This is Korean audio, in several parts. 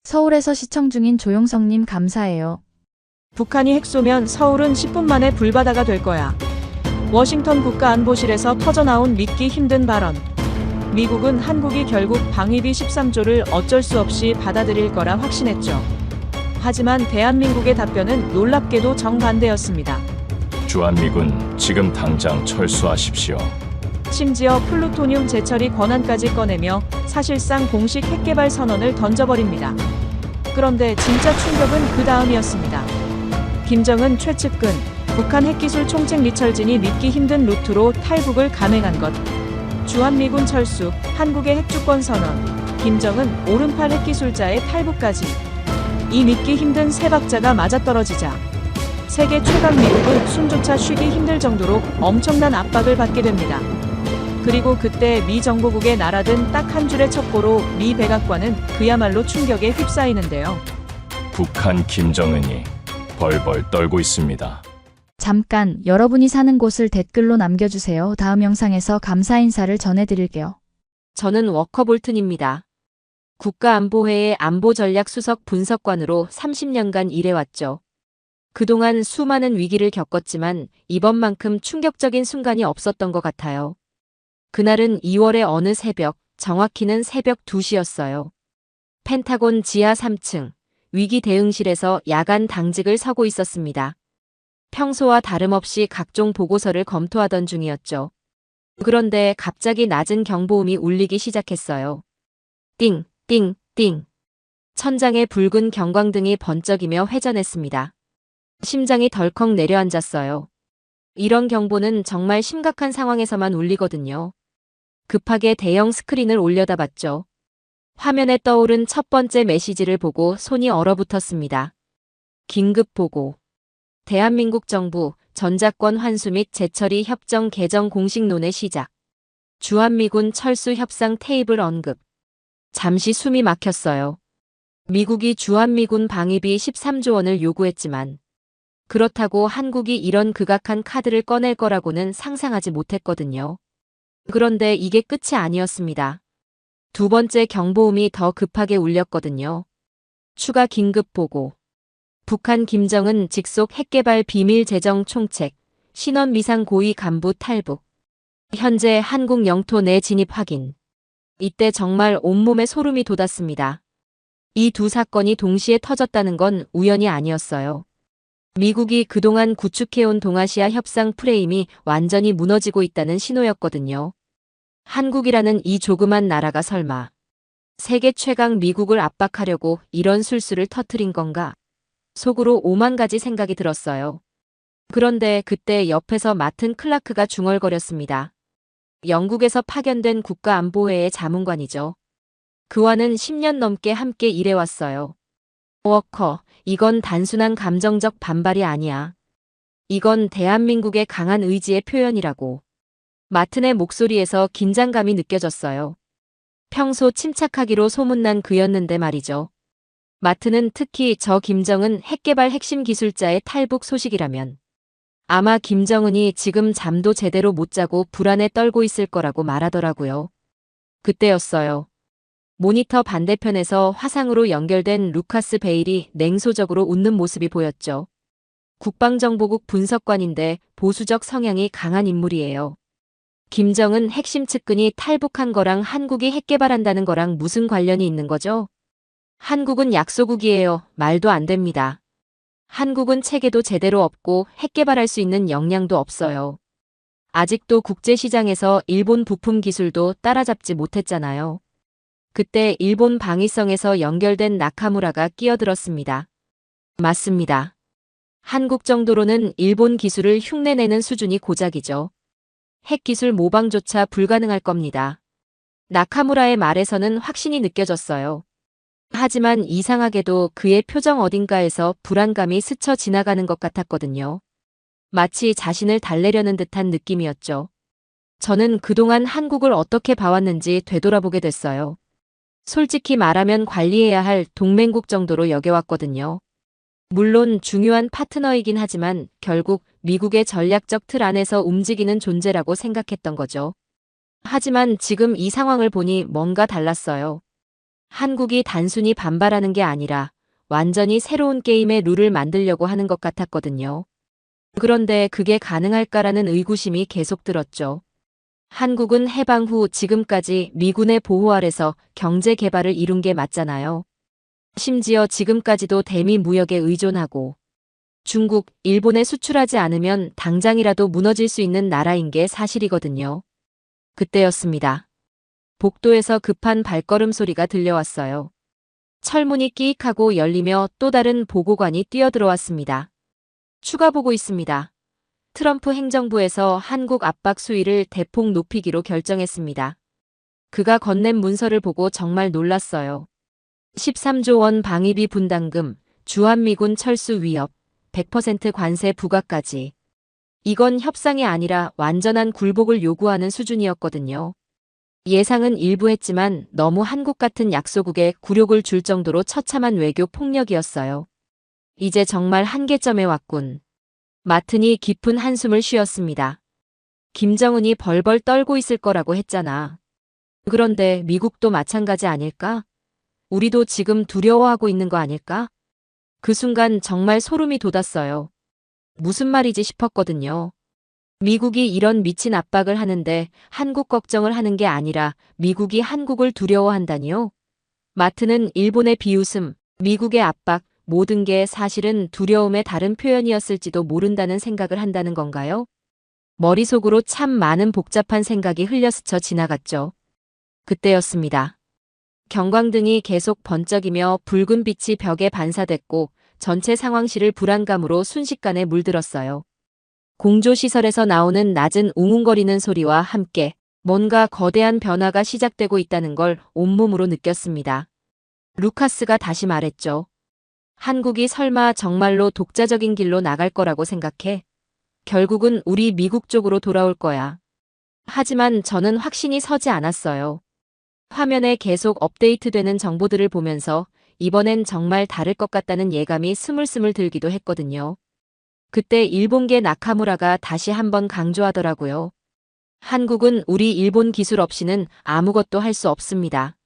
서울에서 시청 중인 조용성님 감사해요. 북한이 핵 쏘면 서울은 10분 만에 불바다가 될 거야. 워싱턴 국가안보실에서 터져나온 믿기 힘든 발언. 미국은 한국이 결국 방위비 13조를 어쩔 수 없이 받아들일 거라 확신했죠. 하지만 대한민국의 답변은 놀랍게도 정반대였습니다. 주한미군 지금 당장 철수하십시오. 심지어 플루토늄 재처리 권한까지 꺼내며 사실상 공식 핵개발 선언을 던져버립니다. 그런데 진짜 충격은 그 다음이었습니다. 김정은 최측근, 북한 핵기술 총책 리철진이 믿기 힘든 루트로 탈북을 감행한 것. 주한미군 철수, 한국의 핵주권 선언, 김정은 오른팔 핵기술자의 탈북까지. 이 믿기 힘든 세 박자가 맞아떨어지자 세계 최강 미국은 숨조차 쉬기 힘들 정도로 엄청난 압박을 받게 됩니다. 그리고 그때 미 정보국에 날아든 딱 한 줄의 첩보로 미 백악관은 그야말로 충격에 휩싸이는데요. 북한 김정은이 벌벌 떨고 있습니다. 잠깐 여러분이 사는 곳을 댓글로 남겨주세요. 다음 영상에서 감사 인사를 전해드릴게요. 저는 워커볼튼입니다. 국가안보회의 안보전략수석 분석관으로 30년간 일해왔죠. 그동안 수많은 위기를 겪었지만 이번만큼 충격적인 순간이 없었던 것 같아요. 그날은 2월의 어느 새벽, 정확히는 새벽 2시였어요. 펜타곤 지하 3층, 위기 대응실에서 야간 당직을 서고 있었습니다. 평소와 다름없이 각종 보고서를 검토하던 중이었죠. 그런데 갑자기 낮은 경보음이 울리기 시작했어요. 띵, 띵, 띵. 천장에 붉은 경광등이 번쩍이며 회전했습니다. 심장이 덜컥 내려앉았어요. 이런 경보는 정말 심각한 상황에서만 울리거든요. 급하게 대형 스크린을 올려다봤죠. 화면에 떠오른 첫 번째 메시지를 보고 손이 얼어붙었습니다. 긴급 보고. 대한민국 정부 전자권 환수 및 재처리 협정 개정 공식 논의 시작. 주한미군 철수 협상 테이블 언급. 잠시 숨이 막혔어요. 미국이 주한미군 방위비 13조 원을 요구했지만 그렇다고 한국이 이런 극악한 카드를 꺼낼 거라고는 상상하지 못했거든요. 그런데 이게 끝이 아니었습니다. 두 번째 경보음이 더 급하게 울렸거든요. 추가 긴급 보고. 북한 김정은 직속 핵개발 비밀 재정 총책, 신원 미상 고위 간부 탈북. 현재 한국 영토 내 진입 확인. 이때 정말 온몸에 소름이 돋았습니다. 이 두 사건이 동시에 터졌다는 건 우연이 아니었어요. 미국이 그동안 구축해온 동아시아 협상 프레임이 완전히 무너지고 있다는 신호였거든요. 한국이라는 이 조그만 나라가 설마 세계 최강 미국을 압박하려고 이런 술수를 터뜨린 건가? 속으로 오만 가지 생각이 들었어요. 그런데 그때 옆에서 마튼 클라크가 중얼거렸습니다. 영국에서 파견된 국가안보회의 자문관이죠. 그와는 10년 넘게 함께 일해왔어요. 워커, 이건 단순한 감정적 반발이 아니야. 이건 대한민국의 강한 의지의 표현이라고. 마튼의 목소리에서 긴장감이 느껴졌어요. 평소 침착하기로 소문난 그였는데 말이죠. 마튼은 특히 저 김정은 핵개발 핵심 기술자의 탈북 소식이라면 아마 김정은이 지금 잠도 제대로 못 자고 불안에 떨고 있을 거라고 말하더라고요. 그때였어요. 모니터 반대편에서 화상으로 연결된 루카스 베일이 냉소적으로 웃는 모습이 보였죠. 국방정보국 분석관인데 보수적 성향이 강한 인물이에요. 김정은 핵심 측근이 탈북한 거랑 한국이 핵개발한다는 거랑 무슨 관련이 있는 거죠? 한국은 약소국이에요. 말도 안 됩니다. 한국은 체계도 제대로 없고 핵개발할 수 있는 역량도 없어요. 아직도 국제시장에서 일본 부품 기술도 따라잡지 못했잖아요. 그때 일본 방위성에서 연결된 나카무라가 끼어들었습니다. 맞습니다. 한국 정도로는 일본 기술을 흉내내는 수준이 고작이죠. 핵기술 모방조차 불가능할 겁니다. 나카무라의 말에서는 확신이 느껴졌어요. 하지만 이상하게도 그의 표정 어딘가에서 불안감이 스쳐 지나가는 것 같았거든요. 마치 자신을 달래려는 듯한 느낌이었죠. 저는 그동안 한국을 어떻게 봐왔는지 되돌아보게 됐어요. 솔직히 말하면 관리해야 할 동맹국 정도로 여겨왔거든요. 물론 중요한 파트너이긴 하지만 결국 미국의 전략적 틀 안에서 움직이는 존재라고 생각했던 거죠. 하지만 지금 이 상황을 보니 뭔가 달랐어요. 한국이 단순히 반발하는 게 아니라 완전히 새로운 게임의 룰을 만들려고 하는 것 같았거든요. 그런데 그게 가능할까라는 의구심이 계속 들었죠. 한국은 해방 후 지금까지 미군의 보호 아래서 경제 개발을 이룬 게 맞잖아요. 심지어 지금까지도 대미 무역에 의존하고 중국, 일본에 수출하지 않으면 당장이라도 무너질 수 있는 나라인 게 사실이거든요. 그때였습니다. 복도에서 급한 발걸음 소리가 들려왔어요. 철문이 끼익하고 열리며 또 다른 보고관이 뛰어들어왔습니다. 추가 보고 있습니다. 트럼프 행정부에서 한국 압박 수위를 대폭 높이기로 결정했습니다. 그가 건넨 문서를 보고 정말 놀랐어요. 13조 원 방위비 분담금, 주한미군 철수 위협, 100% 관세 부과까지. 이건 협상이 아니라 완전한 굴복을 요구하는 수준이었거든요. 예상은 일부 했지만 너무 한국 같은 약소국에 굴욕을 줄 정도로 처참한 외교 폭력이었어요. 이제 정말 한계점에 왔군. 마튼이 깊은 한숨을 쉬었습니다. 김정은이 벌벌 떨고 있을 거라고 했잖아. 그런데 미국도 마찬가지 아닐까? 우리도 지금 두려워하고 있는 거 아닐까? 그 순간 정말 소름이 돋았어요. 무슨 말이지 싶었거든요. 미국이 이런 미친 압박을 하는데 한국 걱정을 하는 게 아니라 미국이 한국을 두려워한다니요? 마트는 일본의 비웃음, 미국의 압박, 모든 게 사실은 두려움의 다른 표현이었을지도 모른다는 생각을 한다는 건가요? 머릿속으로 참 많은 복잡한 생각이 흘려스쳐 지나갔죠. 그때였습니다. 경광등이 계속 번쩍이며 붉은 빛이 벽에 반사됐고 전체 상황실을 불안감으로 순식간에 물들었어요. 공조시설에서 나오는 낮은 웅웅거리는 소리와 함께 뭔가 거대한 변화가 시작되고 있다는 걸 온몸으로 느꼈습니다. 루카스가 다시 말했죠. 한국이 설마 정말로 독자적인 길로 나갈 거라고 생각해? 결국은 우리 미국 쪽으로 돌아올 거야. 하지만 저는 확신이 서지 않았어요. 화면에 계속 업데이트되는 정보들을 보면서 이번엔 정말 다를 것 같다는 예감이 스물스물 들기도 했거든요. 그때 일본계 나카무라가 다시 한번 강조하더라고요. 한국은 우리 일본 기술 없이는 아무것도 할 수 없습니다.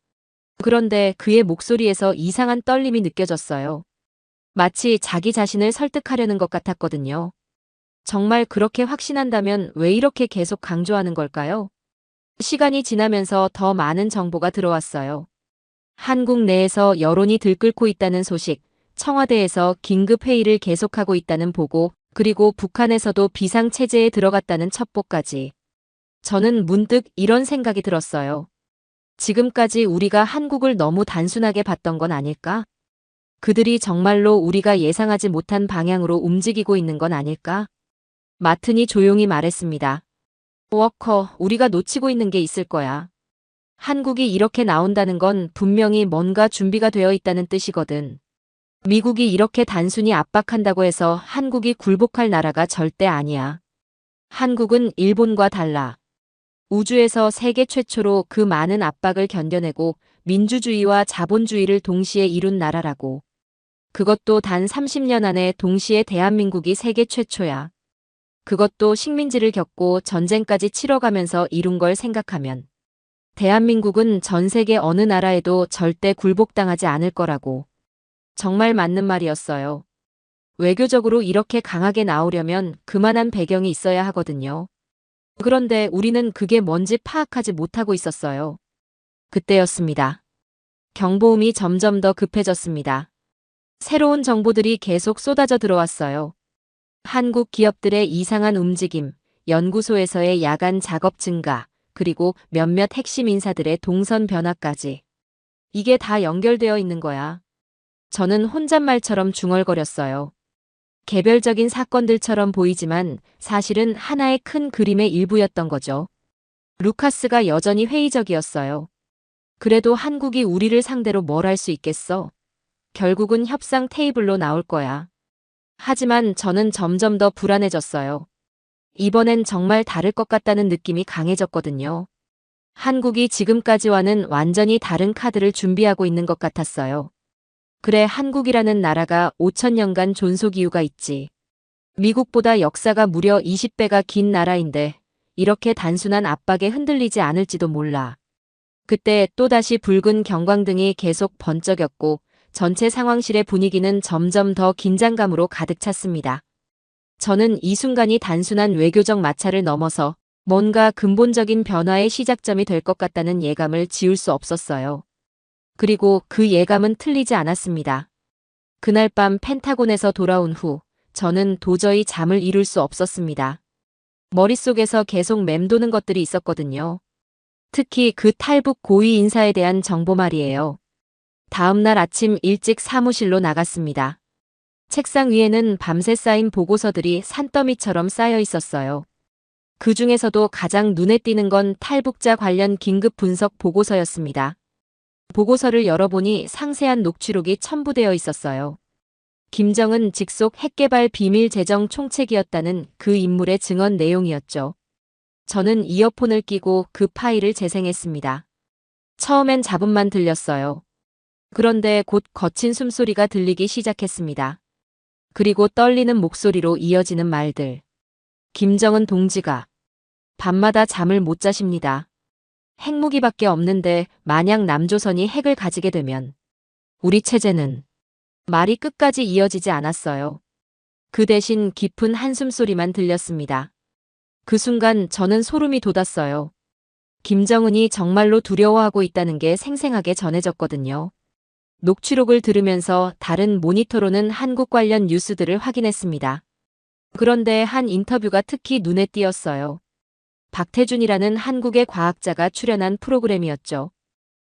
그런데 그의 목소리에서 이상한 떨림이 느껴졌어요. 마치 자기 자신을 설득하려는 것 같았거든요. 정말 그렇게 확신한다면 왜 이렇게 계속 강조하는 걸까요? 시간이 지나면서 더 많은 정보가 들어왔어요. 한국 내에서 여론이 들끓고 있다는 소식, 청와대에서 긴급회의를 계속하고 있다는 보고, 그리고 북한에서도 비상체제에 들어갔다는 첩보까지. 저는 문득 이런 생각이 들었어요. 지금까지 우리가 한국을 너무 단순하게 봤던 건 아닐까? 그들이 정말로 우리가 예상하지 못한 방향으로 움직이고 있는 건 아닐까? 마튼이 조용히 말했습니다. 워커, 우리가 놓치고 있는 게 있을 거야. 한국이 이렇게 나온다는 건 분명히 뭔가 준비가 되어 있다는 뜻이거든. 미국이 이렇게 단순히 압박한다고 해서 한국이 굴복할 나라가 절대 아니야. 한국은 일본과 달라. 우주에서 세계 최초로 그 많은 압박을 견뎌내고 민주주의와 자본주의를 동시에 이룬 나라라고. 그것도 단 30년 안에 동시에 대한민국이 세계 최초야. 그것도 식민지를 겪고 전쟁까지 치러가면서 이룬 걸 생각하면 대한민국은 전 세계 어느 나라에도 절대 굴복당하지 않을 거라고. 정말 맞는 말이었어요. 외교적으로 이렇게 강하게 나오려면 그만한 배경이 있어야 하거든요. 그런데 우리는 그게 뭔지 파악하지 못하고 있었어요. 그때였습니다. 경보음이 점점 더 급해졌습니다. 새로운 정보들이 계속 쏟아져 들어왔어요. 한국 기업들의 이상한 움직임, 연구소에서의 야간 작업 증가, 그리고 몇몇 핵심 인사들의 동선 변화까지. 이게 다 연결되어 있는 거야. 저는 혼잣말처럼 중얼거렸어요. 개별적인 사건들처럼 보이지만 사실은 하나의 큰 그림의 일부였던 거죠. 루카스가 여전히 회의적이었어요. 그래도 한국이 우리를 상대로 뭘 할 수 있겠어? 결국은 협상 테이블로 나올 거야. 하지만 저는 점점 더 불안해졌어요. 이번엔 정말 다를 것 같다는 느낌이 강해졌거든요. 한국이 지금까지와는 완전히 다른 카드를 준비하고 있는 것 같았어요. 그래, 한국이라는 나라가 5,000년간 존속 이유가 있지. 미국보다 역사가 무려 20배가 긴 나라인데 이렇게 단순한 압박에 흔들리지 않을지도 몰라. 그때 또다시 붉은 경광등이 계속 번쩍였고 전체 상황실의 분위기는 점점 더 긴장감으로 가득 찼습니다. 저는 이 순간이 단순한 외교적 마찰을 넘어서 뭔가 근본적인 변화의 시작점이 될 것 같다는 예감을 지울 수 없었어요. 그리고 그 예감은 틀리지 않았습니다. 그날 밤 펜타곤에서 돌아온 후 저는 도저히 잠을 이룰 수 없었습니다. 머릿속에서 계속 맴도는 것들이 있었거든요. 특히 그 탈북 고위 인사에 대한 정보 말이에요. 다음 날 아침 일찍 사무실로 나갔습니다. 책상 위에는 밤새 쌓인 보고서들이 산더미처럼 쌓여 있었어요. 그 중에서도 가장 눈에 띄는 건 탈북자 관련 긴급 분석 보고서였습니다. 보고서를 열어보니 상세한 녹취록이 첨부되어 있었어요. 김정은 직속 핵개발 비밀 재정 총책이었다는 그 인물의 증언 내용이었죠. 저는 이어폰을 끼고 그 파일을 재생했습니다. 처음엔 잡음만 들렸어요. 그런데 곧 거친 숨소리가 들리기 시작했습니다. 그리고 떨리는 목소리로 이어지는 말들. 김정은 동지가 밤마다 잠을 못 자십니다. 핵무기밖에 없는데 만약 남조선이 핵을 가지게 되면 우리 체제는 말이 끝까지 이어지지 않았어요. 그 대신 깊은 한숨소리만 들렸습니다. 그 순간 저는 소름이 돋았어요. 김정은이 정말로 두려워하고 있다는 게 생생하게 전해졌거든요. 녹취록을 들으면서 다른 모니터로는 한국 관련 뉴스들을 확인했습니다. 그런데 한 인터뷰가 특히 눈에 띄었어요. 박태준이라는 한국의 과학자가 출연한 프로그램이었죠.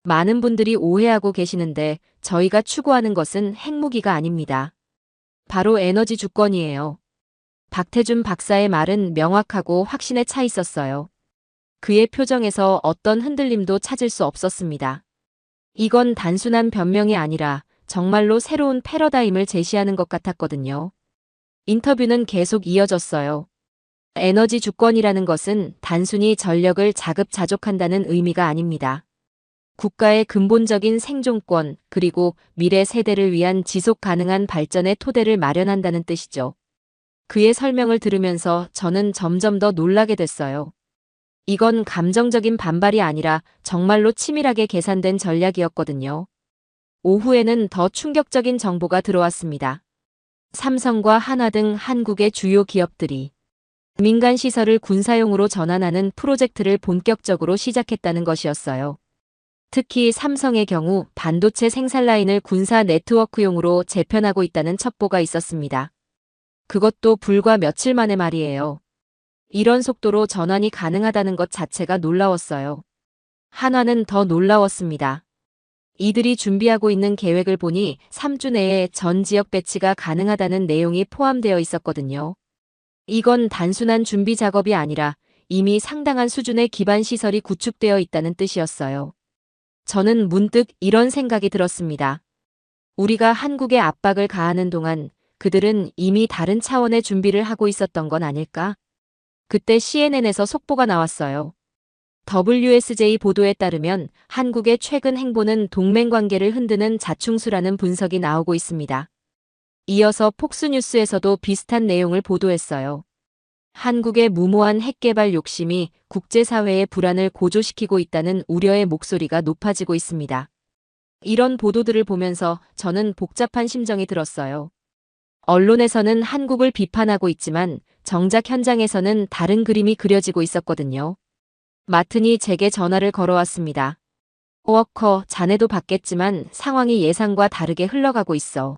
많은 분들이 오해하고 계시는데 저희가 추구하는 것은 핵무기가 아닙니다. 바로 에너지 주권이에요. 박태준 박사의 말은 명확하고 확신에 차 있었어요. 그의 표정에서 어떤 흔들림도 찾을 수 없었습니다. 이건 단순한 변명이 아니라 정말로 새로운 패러다임을 제시하는 것 같았거든요. 인터뷰는 계속 이어졌어요. 에너지 주권이라는 것은 단순히 전력을 자급자족한다는 의미가 아닙니다. 국가의 근본적인 생존권 그리고 미래 세대를 위한 지속 가능한 발전의 토대를 마련한다는 뜻이죠. 그의 설명을 들으면서 저는 점점 더 놀라게 됐어요. 이건 감정적인 반발이 아니라 정말로 치밀하게 계산된 전략이었거든요. 오후에는 더 충격적인 정보가 들어왔습니다. 삼성과 한화 등 한국의 주요 기업들이 민간 시설을 군사용으로 전환하는 프로젝트를 본격적으로 시작했다는 것이었어요. 특히 삼성의 경우 반도체 생산 라인을 군사 네트워크용으로 재편하고 있다는 첩보가 있었습니다. 그것도 불과 며칠 만에 말이에요. 이런 속도로 전환이 가능하다는 것 자체가 놀라웠어요. 한화는 더 놀라웠습니다. 이들이 준비하고 있는 계획을 보니 3주 내에 전 지역 배치가 가능하다는 내용이 포함되어 있었거든요. 이건 단순한 준비 작업이 아니라 이미 상당한 수준의 기반 시설이 구축되어 있다는 뜻이었어요. 저는 문득 이런 생각이 들었습니다. 우리가 한국에 압박을 가하는 동안 그들은 이미 다른 차원의 준비를 하고 있었던 건 아닐까? 그때 CNN에서 속보가 나왔어요. WSJ 보도에 따르면 한국의 최근 행보는 동맹 관계를 흔드는 자충수라는 분석이 나오고 있습니다. 이어서 폭스뉴스에서도 비슷한 내용을 보도했어요. 한국의 무모한 핵개발 욕심이 국제사회의 불안을 고조시키고 있다는 우려의 목소리가 높아지고 있습니다. 이런 보도들을 보면서 저는 복잡한 심정이 들었어요. 언론에서는 한국을 비판하고 있지만 정작 현장에서는 다른 그림이 그려지고 있었거든요. 마튼이 제게 전화를 걸어왔습니다. 워커, 자네도 봤겠지만 상황이 예상과 다르게 흘러가고 있어.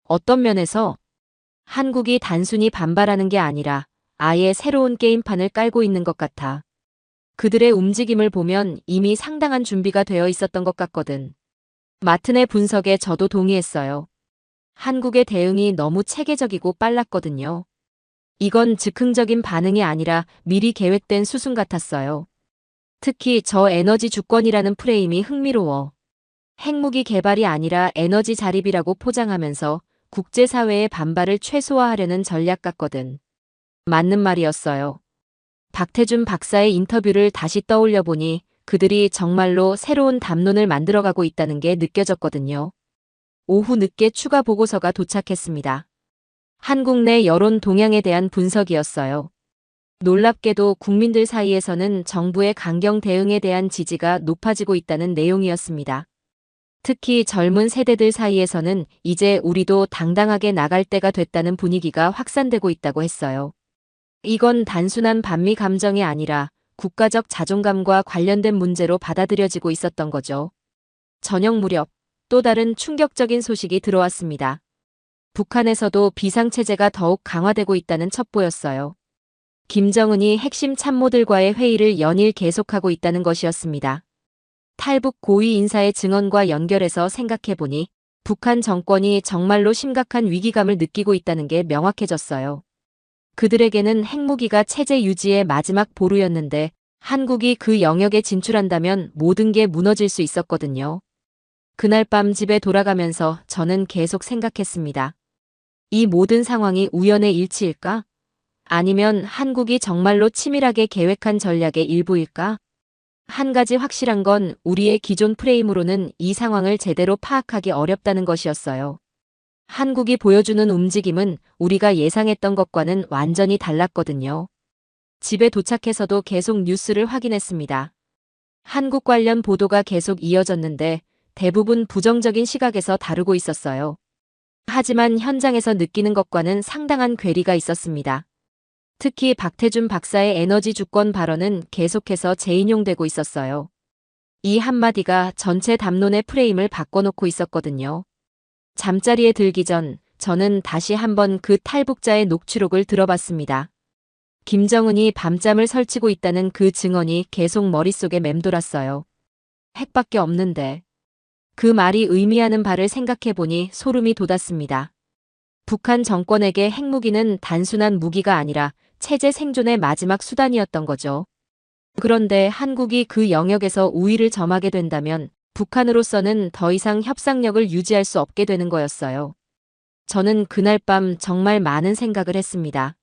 어떤 면에서 한국이 단순히 반발하는 게 아니라 아예 새로운 게임판을 깔고 있는 것 같아. 그들의 움직임을 보면 이미 상당한 준비가 되어 있었던 것 같거든. 마튼의 분석에 저도 동의했어요. 한국의 대응이 너무 체계적이고 빨랐거든요. 이건 즉흥적인 반응이 아니라 미리 계획된 수순 같았어요. 특히 저 에너지 주권이라는 프레임이 흥미로워. 핵무기 개발이 아니라 에너지 자립이라고 포장하면서 국제사회의 반발을 최소화하려는 전략 같거든. 맞는 말이었어요. 박태준 박사의 인터뷰를 다시 떠올려 보니 그들이 정말로 새로운 담론을 만들어가고 있다는 게 느껴졌거든요. 오후 늦게 추가 보고서가 도착했습니다. 한국 내 여론 동향에 대한 분석이었어요. 놀랍게도 국민들 사이에서는 정부의 강경 대응에 대한 지지가 높아지고 있다는 내용이었습니다. 특히 젊은 세대들 사이에서는 이제 우리도 당당하게 나갈 때가 됐다는 분위기가 확산되고 있다고 했어요. 이건 단순한 반미 감정이 아니라 국가적 자존감과 관련된 문제로 받아들여지고 있었던 거죠. 저녁 무렵 또 다른 충격적인 소식이 들어왔습니다. 북한에서도 비상체제가 더욱 강화되고 있다는 첩보였어요. 김정은이 핵심 참모들과의 회의를 연일 계속하고 있다는 것이었습니다. 탈북 고위 인사의 증언과 연결해서 생각해보니 북한 정권이 정말로 심각한 위기감을 느끼고 있다는 게 명확해졌어요. 그들에게는 핵무기가 체제 유지의 마지막 보루였는데 한국이 그 영역에 진출한다면 모든 게 무너질 수 있었거든요. 그날 밤 집에 돌아가면서 저는 계속 생각했습니다. 이 모든 상황이 우연의 일치일까? 아니면 한국이 정말로 치밀하게 계획한 전략의 일부일까? 한 가지 확실한 건 우리의 기존 프레임으로는 이 상황을 제대로 파악하기 어렵다는 것이었어요. 한국이 보여주는 움직임은 우리가 예상했던 것과는 완전히 달랐거든요. 집에 도착해서도 계속 뉴스를 확인했습니다. 한국 관련 보도가 계속 이어졌는데 대부분 부정적인 시각에서 다루고 있었어요. 하지만 현장에서 느끼는 것과는 상당한 괴리가 있었습니다. 특히 박태준 박사의 에너지 주권 발언은 계속해서 재인용되고 있었어요. 이 한마디가 전체 담론의 프레임을 바꿔놓고 있었거든요. 잠자리에 들기 전 저는 다시 한번 그 탈북자의 녹취록을 들어봤습니다. 김정은이 밤잠을 설치고 있다는 그 증언이 계속 머릿속에 맴돌았어요. 핵밖에 없는데. 그 말이 의미하는 바를 생각해보니 소름이 돋았습니다. 북한 정권에게 핵무기는 단순한 무기가 아니라 체제 생존의 마지막 수단이었던 거죠. 그런데 한국이 그 영역에서 우위를 점하게 된다면 북한으로서는 더 이상 협상력을 유지할 수 없게 되는 거였어요. 저는 그날 밤 정말 많은 생각을 했습니다.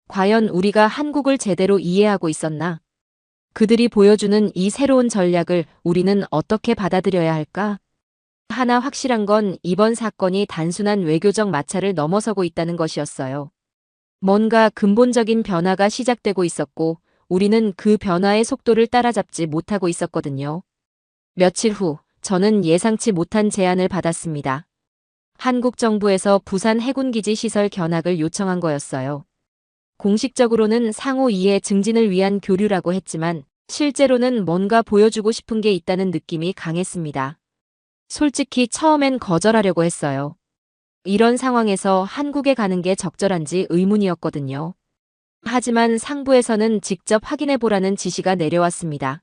과연 우리가 한국을 제대로 이해하고 있었나? 그들이 보여주는 이 새로운 전략을 우리는 어떻게 받아들여야 할까? 하나 확실한 건 이번 사건이 단순한 외교적 마찰을 넘어서고 있다는 것이었어요. 뭔가 근본적인 변화가 시작되고 있었고 우리는 그 변화의 속도를 따라잡지 못하고 있었거든요. 며칠 후 저는 예상치 못한 제안을 받았습니다. 한국 정부에서 부산 해군기지 시설 견학을 요청한 거였어요. 공식적으로는 상호 이해 증진을 위한 교류라고 했지만 실제로는 뭔가 보여주고 싶은 게 있다는 느낌이 강했습니다. 솔직히 처음엔 거절하려고 했어요. 이런 상황에서 한국에 가는 게 적절한지 의문이었거든요. 하지만 상부에서는 직접 확인해보라는 지시가 내려왔습니다.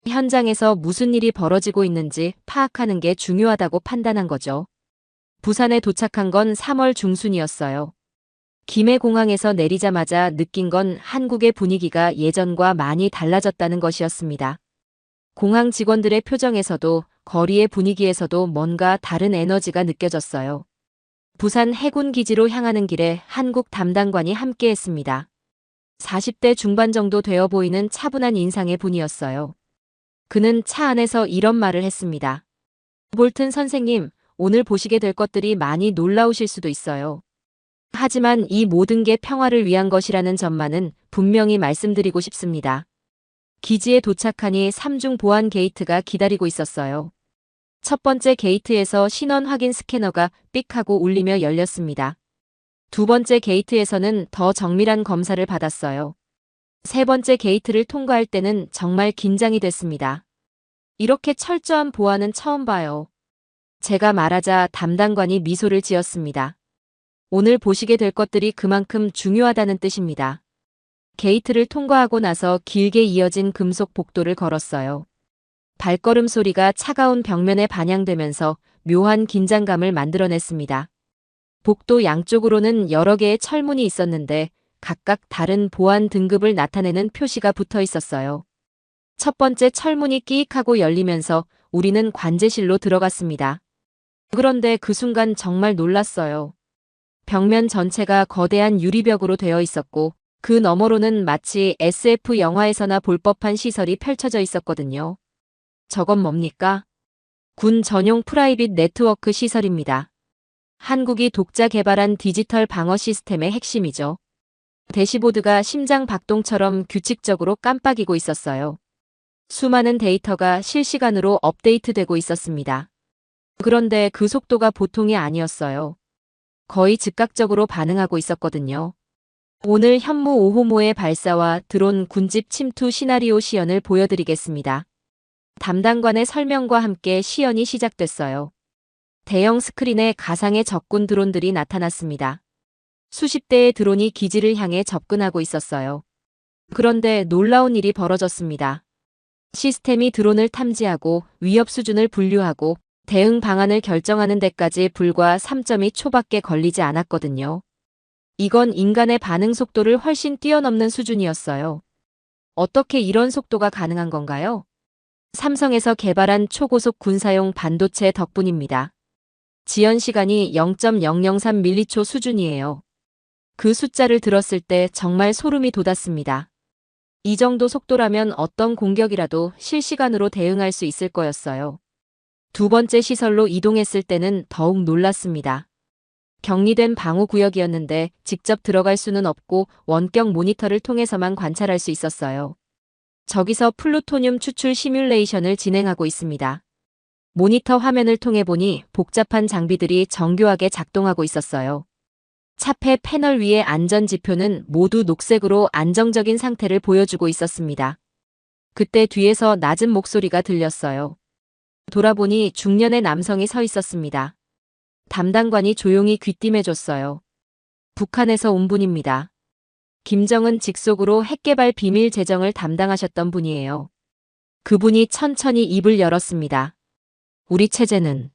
현장에서 무슨 일이 벌어지고 있는지 파악하는 게 중요하다고 판단한 거죠. 부산에 도착한 건 3월 중순이었어요. 김해공항에서 내리자마자 느낀 건 한국의 분위기가 예전과 많이 달라졌다는 것이었습니다. 공항 직원들의 표정에서도 거리의 분위기에서도 뭔가 다른 에너지가 느껴졌어요. 부산 해군기지로 향하는 길에 한국 담당관이 함께했습니다. 40대 중반 정도 되어 보이는 차분한 인상의 분이었어요. 그는 차 안에서 이런 말을 했습니다. 볼튼 선생님, 오늘 보시게 될 것들이 많이 놀라우실 수도 있어요. 하지만 이 모든 게 평화를 위한 것이라는 점만은 분명히 말씀드리고 싶습니다. 기지에 도착하니 3중 보안 게이트가 기다리고 있었어요. 첫 번째 게이트에서 신원 확인 스캐너가 삑 하고 울리며 열렸습니다. 두 번째 게이트에서는 더 정밀한 검사를 받았어요. 세 번째 게이트를 통과할 때는 정말 긴장이 됐습니다. 이렇게 철저한 보안은 처음 봐요. 제가 말하자 담당관이 미소를 지었습니다. 오늘 보시게 될 것들이 그만큼 중요하다는 뜻입니다. 게이트를 통과하고 나서 길게 이어진 금속 복도를 걸었어요. 발걸음 소리가 차가운 벽면에 반영되면서 묘한 긴장감을 만들어냈습니다. 복도 양쪽으로는 여러 개의 철문이 있었는데 각각 다른 보안 등급을 나타내는 표시가 붙어 있었어요. 첫 번째 철문이 끼익하고 열리면서 우리는 관제실로 들어갔습니다. 그런데 그 순간 정말 놀랐어요. 벽면 전체가 거대한 유리벽으로 되어 있었고 그 너머로는 마치 SF 영화에서나 볼 법한 시설이 펼쳐져 있었거든요. 저건 뭡니까? 군 전용 프라이빗 네트워크 시설입니다. 한국이 독자 개발한 디지털 방어 시스템의 핵심이죠. 대시보드가 심장 박동처럼 규칙적으로 깜빡이고 있었어요. 수많은 데이터가 실시간으로 업데이트되고 있었습니다. 그런데 그 속도가 보통이 아니었어요. 거의 즉각적으로 반응하고 있었거든요. 오늘 현무 5호모의 발사와 드론 군집 침투 시나리오 시연을 보여드리겠습니다. 담당관의 설명과 함께 시연이 시작됐어요. 대형 스크린에 가상의 적군 드론들이 나타났습니다. 수십 대의 드론이 기지를 향해 접근하고 있었어요. 그런데 놀라운 일이 벌어졌습니다. 시스템이 드론을 탐지하고 위협 수준을 분류하고 대응 방안을 결정하는 데까지 불과 3.2초밖에 걸리지 않았거든요. 이건 인간의 반응 속도를 훨씬 뛰어넘는 수준이었어요. 어떻게 이런 속도가 가능한 건가요? 삼성에서 개발한 초고속 군사용 반도체 덕분입니다. 지연 시간이 0.003ms 수준이에요. 그 숫자를 들었을 때 정말 소름이 돋았습니다. 이 정도 속도라면 어떤 공격이라도 실시간으로 대응할 수 있을 거였어요. 두 번째 시설로 이동했을 때는 더욱 놀랐습니다. 격리된 방호구역이었는데 직접 들어갈 수는 없고 원격 모니터를 통해서만 관찰할 수 있었어요. 저기서 플루토늄 추출 시뮬레이션을 진행하고 있습니다. 모니터 화면을 통해 보니 복잡한 장비들이 정교하게 작동하고 있었어요. 차폐 패널 위의 안전 지표는 모두 녹색으로 안정적인 상태를 보여주고 있었습니다. 그때 뒤에서 낮은 목소리가 들렸어요. 돌아보니 중년의 남성이 서 있었습니다. 담당관이 조용히 귀띔해줬어요. 북한에서 온 분입니다. 김정은 직속으로 핵개발 비밀 재정을 담당하셨던 분이에요. 그분이 천천히 입을 열었습니다. 우리 체제는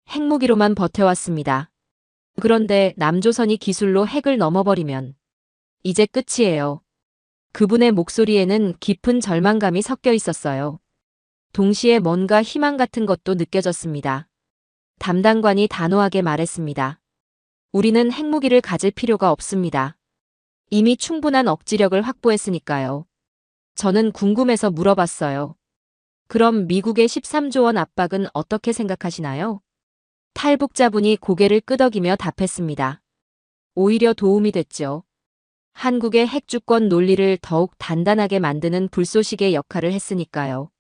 핵무기로만 버텨왔습니다. 그런데 남조선이 기술로 핵을 넘어버리면 이제 끝이에요. 그분의 목소리에는 깊은 절망감이 섞여 있었어요. 동시에 뭔가 희망 같은 것도 느껴졌습니다. 담당관이 단호하게 말했습니다. 우리는 핵무기를 가질 필요가 없습니다. 이미 충분한 억지력을 확보했으니까요. 저는 궁금해서 물어봤어요. 그럼 미국의 13조 원 압박은 어떻게 생각하시나요? 탈북자분이 고개를 끄덕이며 답했습니다. 오히려 도움이 됐죠. 한국의 핵주권 논리를 더욱 단단하게 만드는 불쏘시개 역할을 했으니까요.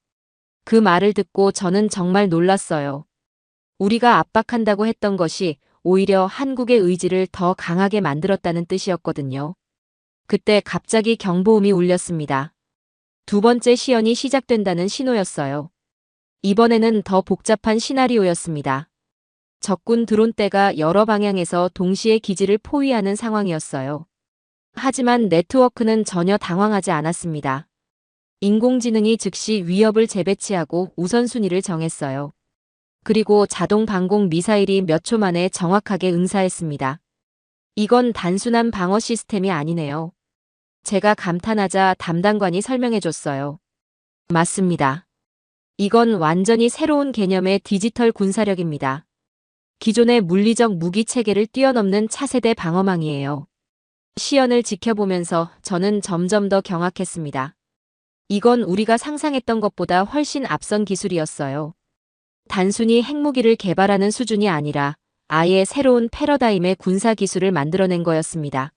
그 말을 듣고 저는 정말 놀랐어요. 우리가 압박한다고 했던 것이 오히려 한국의 의지를 더 강하게 만들었다는 뜻이었거든요. 그때 갑자기 경보음이 울렸습니다. 두 번째 시연이 시작된다는 신호였어요. 이번에는 더 복잡한 시나리오였습니다. 적군 드론대가 여러 방향에서 동시에 기지를 포위하는 상황이었어요. 하지만 네트워크는 전혀 당황하지 않았습니다. 인공지능이 즉시 위협을 재배치하고 우선순위를 정했어요. 그리고 자동 방공 미사일이 몇 초 만에 정확하게 응사했습니다. 이건 단순한 방어 시스템이 아니네요. 제가 감탄하자 담당관이 설명해줬어요. 맞습니다. 이건 완전히 새로운 개념의 디지털 군사력입니다. 기존의 물리적 무기 체계를 뛰어넘는 차세대 방어망이에요. 시연을 지켜보면서 저는 점점 더 경악했습니다. 이건 우리가 상상했던 것보다 훨씬 앞선 기술이었어요. 단순히 핵무기를 개발하는 수준이 아니라 아예 새로운 패러다임의 군사 기술을 만들어낸 거였습니다.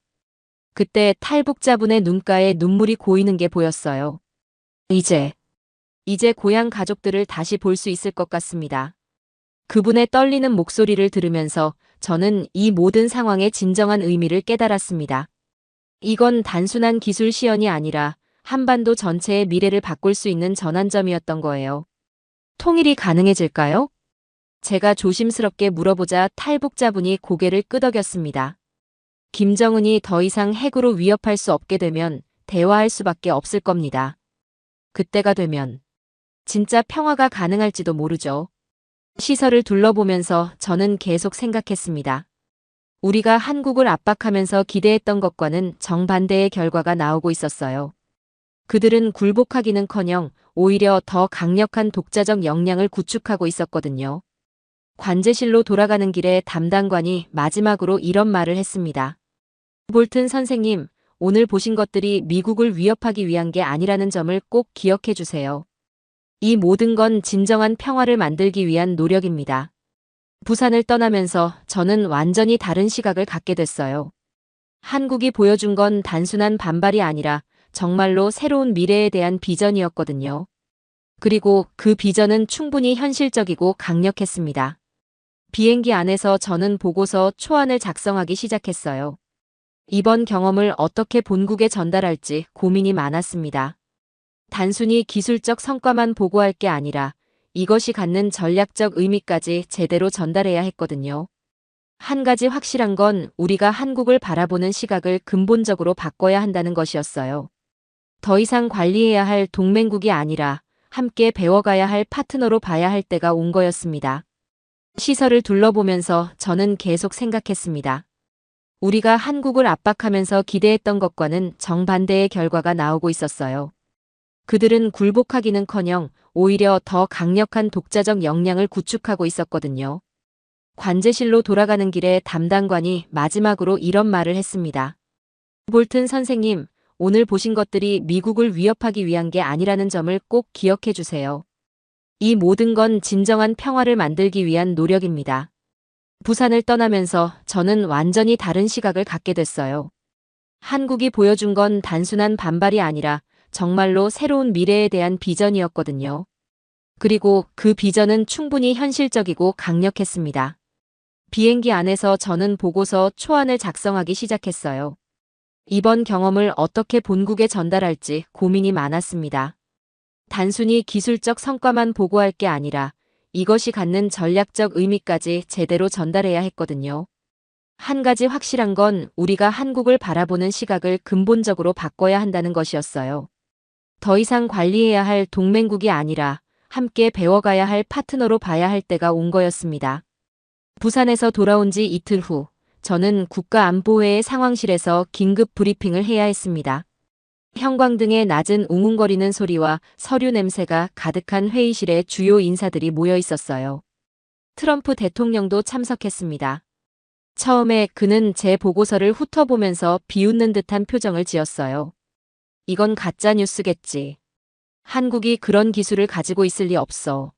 그때 탈북자분의 눈가에 눈물이 고이는 게 보였어요. 이제 고향 가족들을 다시 볼 수 있을 것 같습니다. 그분의 떨리는 목소리를 들으면서 저는 이 모든 상황의 진정한 의미를 깨달았습니다. 이건 단순한 기술 시연이 아니라 한반도 전체의 미래를 바꿀 수 있는 전환점이었던 거예요. 통일이 가능해질까요? 제가 조심스럽게 물어보자 탈북자분이 고개를 끄덕였습니다. 김정은이 더 이상 핵으로 위협할 수 없게 되면 대화할 수밖에 없을 겁니다. 그때가 되면 진짜 평화가 가능할지도 모르죠. 시설을 둘러보면서 저는 계속 생각했습니다. 우리가 한국을 압박하면서 기대했던 것과는 정반대의 결과가 나오고 있었어요. 그들은 굴복하기는커녕 오히려 더 강력한 독자적 역량을 구축하고 있었거든요. 관제실로 돌아가는 길에 담당관이 마지막으로 이런 말을 했습니다. 볼튼 선생님, 오늘 보신 것들이 미국을 위협하기 위한 게 아니라는 점을 꼭 기억해 주세요. 이 모든 건 진정한 평화를 만들기 위한 노력입니다. 부산을 떠나면서 저는 완전히 다른 시각을 갖게 됐어요. 한국이 보여준 건 단순한 반발이 아니라 정말로 새로운 미래에 대한 비전이었거든요. 그리고 그 비전은 충분히 현실적이고 강력했습니다. 비행기 안에서 저는 보고서 초안을 작성하기 시작했어요. 이번 경험을 어떻게 본국에 전달할지 고민이 많았습니다. 단순히 기술적 성과만 보고할 게 아니라 이것이 갖는 전략적 의미까지 제대로 전달해야 했거든요. 한 가지 확실한 건 우리가 한국을 바라보는 시각을 근본적으로 바꿔야 한다는 것이었어요. 더 이상 관리해야 할 동맹국이 아니라 함께 배워가야 할 파트너로 봐야 할 때가 온 거였습니다. 시설을 둘러보면서 저는 계속 생각했습니다. 우리가 한국을 압박하면서 기대했던 것과는 정반대의 결과가 나오고 있었어요. 그들은 굴복하기는커녕 오히려 더 강력한 독자적 역량을 구축하고 있었거든요. 관제실로 돌아가는 길에 담당관이 마지막으로 이런 말을 했습니다. 볼튼 선생님, 오늘 보신 것들이 미국을 위협하기 위한 게 아니라는 점을 꼭 기억해 주세요. 이 모든 건 진정한 평화를 만들기 위한 노력입니다. 부산을 떠나면서 저는 완전히 다른 시각을 갖게 됐어요. 한국이 보여준 건 단순한 반발이 아니라 정말로 새로운 미래에 대한 비전이었거든요. 그리고 그 비전은 충분히 현실적이고 강력했습니다. 비행기 안에서 저는 보고서 초안을 작성하기 시작했어요. 이번 경험을 어떻게 본국에 전달할지 고민이 많았습니다. 단순히 기술적 성과만 보고할 게 아니라 이것이 갖는 전략적 의미까지 제대로 전달해야 했거든요. 한 가지 확실한 건 우리가 한국을 바라보는 시각을 근본적으로 바꿔야 한다는 것이었어요. 더 이상 관리해야 할 동맹국이 아니라 함께 배워가야 할 파트너로 봐야 할 때가 온 거였습니다. 부산에서 돌아온 지 이틀 후, 저는 국가안보회의 상황실에서 긴급 브리핑을 해야 했습니다. 형광등의 낮은 웅웅거리는 소리와 서류 냄새가 가득한 회의실에 주요 인사들이 모여 있었어요. 트럼프 대통령도 참석했습니다. 처음에 그는 제 보고서를 훑어보면서 비웃는 듯한 표정을 지었어요. 이건 가짜 뉴스겠지. 한국이 그런 기술을 가지고 있을 리 없어.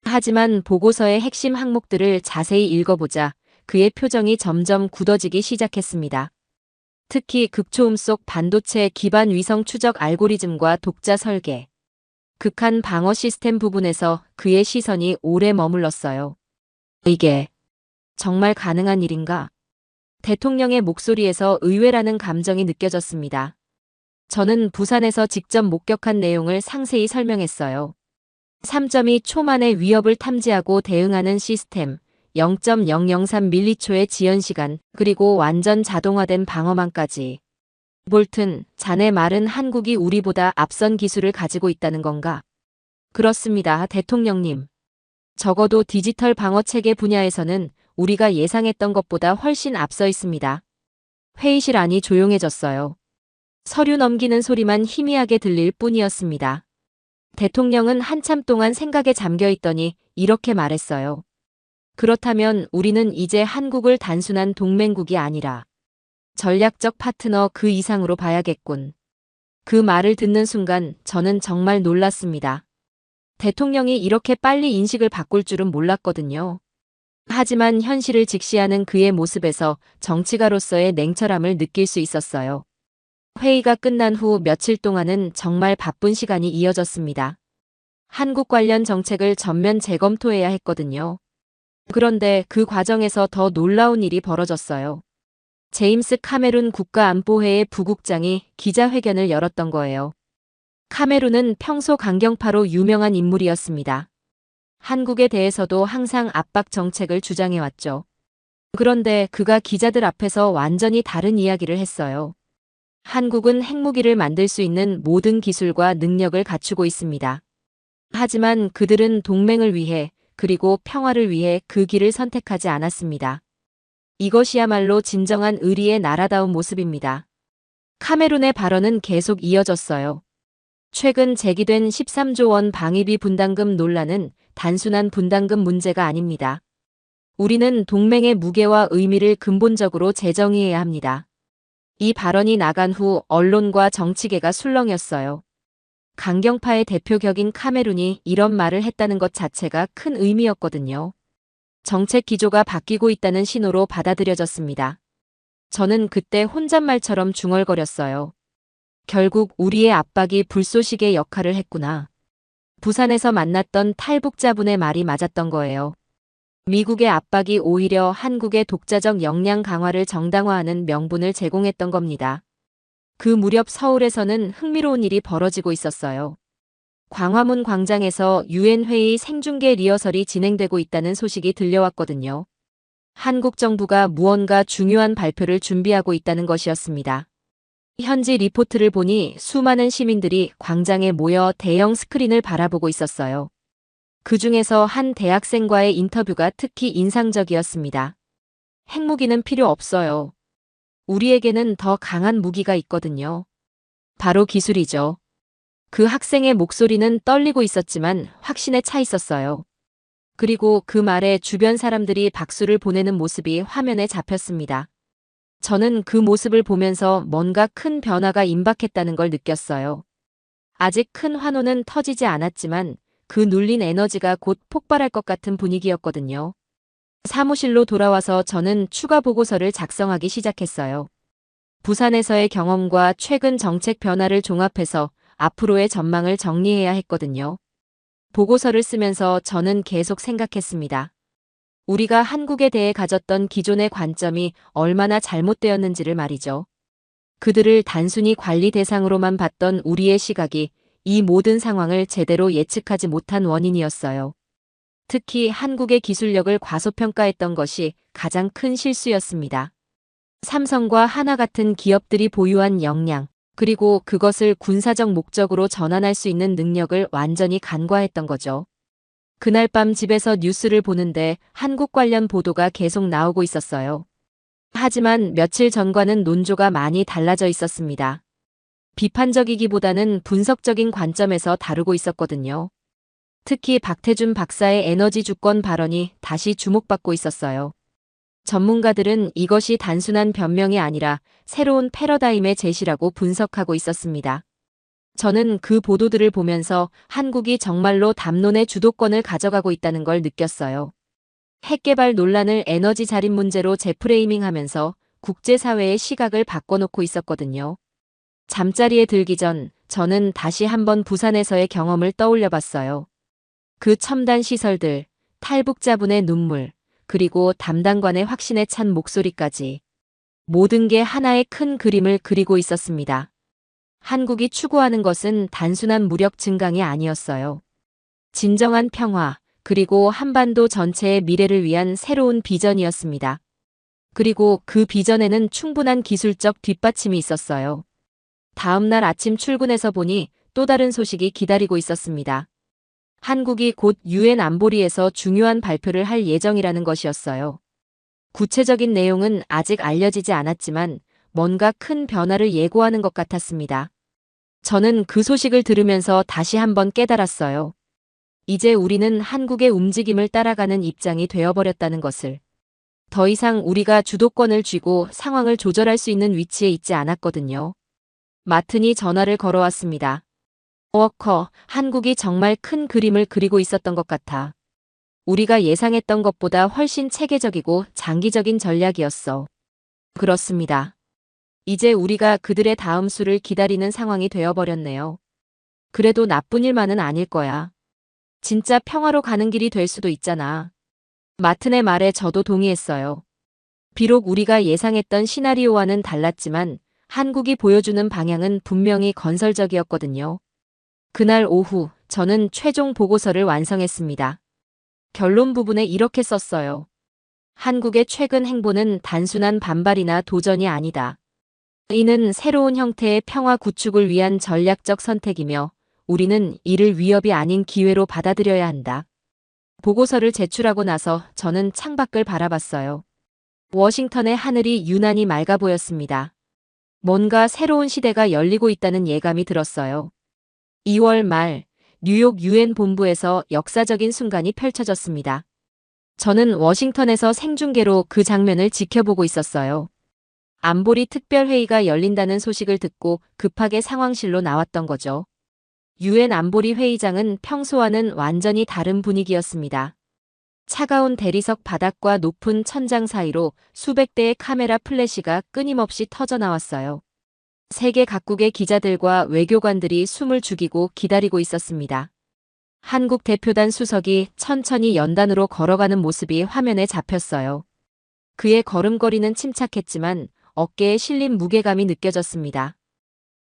하지만 보고서의 핵심 항목들을 자세히 읽어보자 그의 표정이 점점 굳어지기 시작했습니다. 특히 극초음 속 반도체 기반 위성 추적 알고리즘과 독자 설계, 극한 방어 시스템 부분에서 그의 시선이 오래 머물렀어요. 이게 정말 가능한 일인가? 대통령의 목소리에서 의외라는 감정이 느껴졌습니다. 저는 부산에서 직접 목격한 내용을 상세히 설명했어요. 3.2 초 만에 위협을 탐지하고 대응하는 시스템, 0.003m초의 지연 시간, 그리고 완전 자동화된 방어망까지. 볼튼, 자네 말은 한국이 우리보다 앞선 기술을 가지고 있다는 건가? 그렇습니다, 대통령님. 적어도 디지털 방어 체계 분야에서는 우리가 예상했던 것보다 훨씬 앞서 있습니다. 회의실 안이 조용해졌어요. 서류 넘기는 소리만 희미하게 들릴 뿐이었습니다. 대통령은 한참 동안 생각에 잠겨 있더니 이렇게 말했어요. 그렇다면 우리는 이제 한국을 단순한 동맹국이 아니라 전략적 파트너 그 이상으로 봐야겠군. 그 말을 듣는 순간 저는 정말 놀랐습니다. 대통령이 이렇게 빨리 인식을 바꿀 줄은 몰랐거든요. 하지만 현실을 직시하는 그의 모습에서 정치가로서의 냉철함을 느낄 수 있었어요. 회의가 끝난 후 며칠 동안은 정말 바쁜 시간이 이어졌습니다. 한국 관련 정책을 전면 재검토해야 했거든요. 그런데 그 과정에서 더 놀라운 일이 벌어졌어요. 제임스 카메룬 국가안보회의 부국장이 기자회견을 열었던 거예요. 카메룬은 평소 강경파로 유명한 인물이었습니다. 한국에 대해서도 항상 압박 정책을 주장해왔죠. 그런데 그가 기자들 앞에서 완전히 다른 이야기를 했어요. 한국은 핵무기를 만들 수 있는 모든 기술과 능력을 갖추고 있습니다. 하지만 그들은 동맹을 위해 그리고 평화를 위해 그 길을 선택하지 않았습니다. 이것이야말로 진정한 의리의 나라다운 모습입니다. 카메룬의 발언은 계속 이어졌어요. 최근 제기된 13조 원 방위비 분담금 논란은 단순한 분담금 문제가 아닙니다. 우리는 동맹의 무게와 의미를 근본적으로 재정의해야 합니다. 이 발언이 나간 후 언론과 정치계가 술렁였어요. 강경파의 대표격인 카메룬이 이런 말을 했다는 것 자체가 큰 의미였거든요. 정책 기조가 바뀌고 있다는 신호로 받아들여졌습니다. 저는 그때 혼잣말처럼 중얼거렸어요. 결국 우리의 압박이 불쏘시개 역할을 했구나. 부산에서 만났던 탈북자분의 말이 맞았던 거예요. 미국의 압박이 오히려 한국의 독자적 역량 강화를 정당화하는 명분을 제공했던 겁니다. 그 무렵 서울에서는 흥미로운 일이 벌어지고 있었어요. 광화문 광장에서 유엔 회의 생중계 리허설이 진행되고 있다는 소식이 들려왔거든요. 한국 정부가 무언가 중요한 발표를 준비하고 있다는 것이었습니다. 현지 리포트를 보니 수많은 시민들이 광장에 모여 대형 스크린을 바라보고 있었어요. 그 중에서 한 대학생과의 인터뷰가 특히 인상적이었습니다. 핵무기는 필요 없어요. 우리에게는 더 강한 무기가 있거든요. 바로 기술이죠. 그 학생의 목소리는 떨리고 있었지만 확신에 차 있었어요. 그리고 그 말에 주변 사람들이 박수를 보내는 모습이 화면에 잡혔습니다. 저는 그 모습을 보면서 뭔가 큰 변화가 임박했다는 걸 느꼈어요. 아직 큰 환호는 터지지 않았지만 그 눌린 에너지가 곧 폭발할 것 같은 분위기였거든요. 사무실로 돌아와서 저는 추가 보고서를 작성하기 시작했어요. 부산에서의 경험과 최근 정책 변화를 종합해서 앞으로의 전망을 정리해야 했거든요. 보고서를 쓰면서 저는 계속 생각했습니다. 우리가 한국에 대해 가졌던 기존의 관점이 얼마나 잘못되었는지를 말이죠. 그들을 단순히 관리 대상으로만 봤던 우리의 시각이 이 모든 상황을 제대로 예측하지 못한 원인이었어요. 특히 한국의 기술력을 과소평가했던 것이 가장 큰 실수였습니다. 삼성과 하나 같은 기업들이 보유한 역량, 그리고 그것을 군사적 목적으로 전환할 수 있는 능력을 완전히 간과했던 거죠. 그날 밤 집에서 뉴스를 보는데 한국 관련 보도가 계속 나오고 있었어요. 하지만 며칠 전과는 논조가 많이 달라져 있었습니다. 비판적이기보다는 분석적인 관점에서 다루고 있었거든요. 특히 박태준 박사의 에너지 주권 발언이 다시 주목받고 있었어요. 전문가들은 이것이 단순한 변명이 아니라 새로운 패러다임의 제시라고 분석하고 있었습니다. 저는 그 보도들을 보면서 한국이 정말로 담론의 주도권을 가져가고 있다는 걸 느꼈어요. 핵개발 논란을 에너지 자립 문제로 재프레이밍하면서 국제사회의 시각을 바꿔놓고 있었거든요. 잠자리에 들기 전 저는 다시 한번 부산에서의 경험을 떠올려 봤어요. 그 첨단 시설들, 탈북자분의 눈물, 그리고 담당관의 확신에 찬 목소리까지. 모든 게 하나의 큰 그림을 그리고 있었습니다. 한국이 추구하는 것은 단순한 무력 증강이 아니었어요. 진정한 평화, 그리고 한반도 전체의 미래를 위한 새로운 비전이었습니다. 그리고 그 비전에는 충분한 기술적 뒷받침이 있었어요. 다음 날 아침 출근해서 보니 또 다른 소식이 기다리고 있었습니다. 한국이 곧 유엔 안보리에서 중요한 발표를 할 예정이라는 것이었어요. 구체적인 내용은 아직 알려지지 않았지만 뭔가 큰 변화를 예고하는 것 같았습니다. 저는 그 소식을 들으면서 다시 한번 깨달았어요. 이제 우리는 한국의 움직임을 따라가는 입장이 되어버렸다는 것을. 더 이상 우리가 주도권을 쥐고 상황을 조절할 수 있는 위치에 있지 않았거든요. 마튼이 전화를 걸어왔습니다. 워커, 한국이 정말 큰 그림을 그리고 있었던 것 같아. 우리가 예상했던 것보다 훨씬 체계적이고 장기적인 전략이었어. 그렇습니다. 이제 우리가 그들의 다음 수를 기다리는 상황이 되어버렸네요. 그래도 나쁜 일만은 아닐 거야. 진짜 평화로 가는 길이 될 수도 있잖아. 마튼의 말에 저도 동의했어요. 비록 우리가 예상했던 시나리오와는 달랐지만 한국이 보여주는 방향은 분명히 건설적이었거든요. 그날 오후 저는 최종 보고서를 완성했습니다. 결론 부분에 이렇게 썼어요. 한국의 최근 행보는 단순한 반발이나 도전이 아니다. 이는 새로운 형태의 평화 구축을 위한 전략적 선택이며 우리는 이를 위협이 아닌 기회로 받아들여야 한다. 보고서를 제출하고 나서 저는 창밖을 바라봤어요. 워싱턴의 하늘이 유난히 맑아 보였습니다. 뭔가 새로운 시대가 열리고 있다는 예감이 들었어요. 2월 말 뉴욕 유엔 본부에서 역사적인 순간이 펼쳐졌습니다. 저는 워싱턴에서 생중계로 그 장면을 지켜보고 있었어요. 안보리 특별회의가 열린다는 소식을 듣고 급하게 상황실로 나왔던 거죠. 유엔 안보리 회의장은 평소와는 완전히 다른 분위기였습니다. 차가운 대리석 바닥과 높은 천장 사이로 수백 대의 카메라 플래시가 끊임없이 터져 나왔어요. 세계 각국의 기자들과 외교관들이 숨을 죽이고 기다리고 있었습니다. 한국 대표단 수석이 천천히 연단으로 걸어가는 모습이 화면에 잡혔어요. 그의 걸음걸이는 침착했지만 어깨에 실린 무게감이 느껴졌습니다.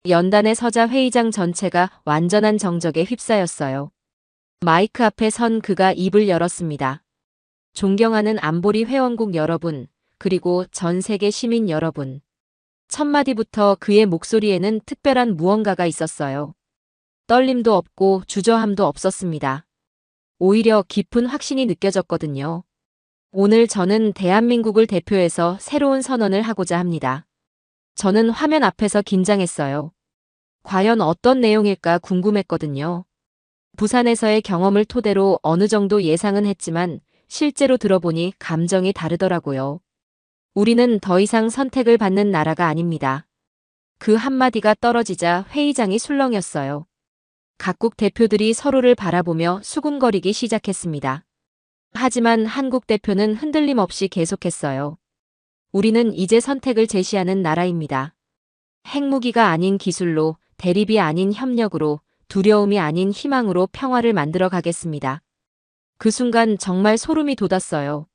연단에 서자 회의장 전체가 완전한 정적에 휩싸였어요. 마이크 앞에 선 그가 입을 열었습니다. 존경하는 안보리 회원국 여러분, 그리고 전 세계 시민 여러분. 첫 마디부터 그의 목소리에는 특별한 무언가가 있었어요. 떨림도 없고 주저함도 없었습니다. 오히려 깊은 확신이 느껴졌거든요. 오늘 저는 대한민국을 대표해서 새로운 선언을 하고자 합니다. 저는 화면 앞에서 긴장했어요. 과연 어떤 내용일까 궁금했거든요. 부산에서의 경험을 토대로 어느 정도 예상은 했지만 실제로 들어보니 감정이 다르더라고요. 우리는 더 이상 선택을 받는 나라가 아닙니다. 그 한마디가 떨어지자 회의장이 술렁였어요. 각국 대표들이 서로를 바라보며 수군거리기 시작했습니다. 하지만 한국 대표는 흔들림 없이 계속했어요. 우리는 이제 선택을 제시하는 나라입니다. 핵무기가 아닌 기술로, 대립이 아닌 협력으로, 두려움이 아닌 희망으로 평화를 만들어 가겠습니다. 그 순간 정말 소름이 돋았어요.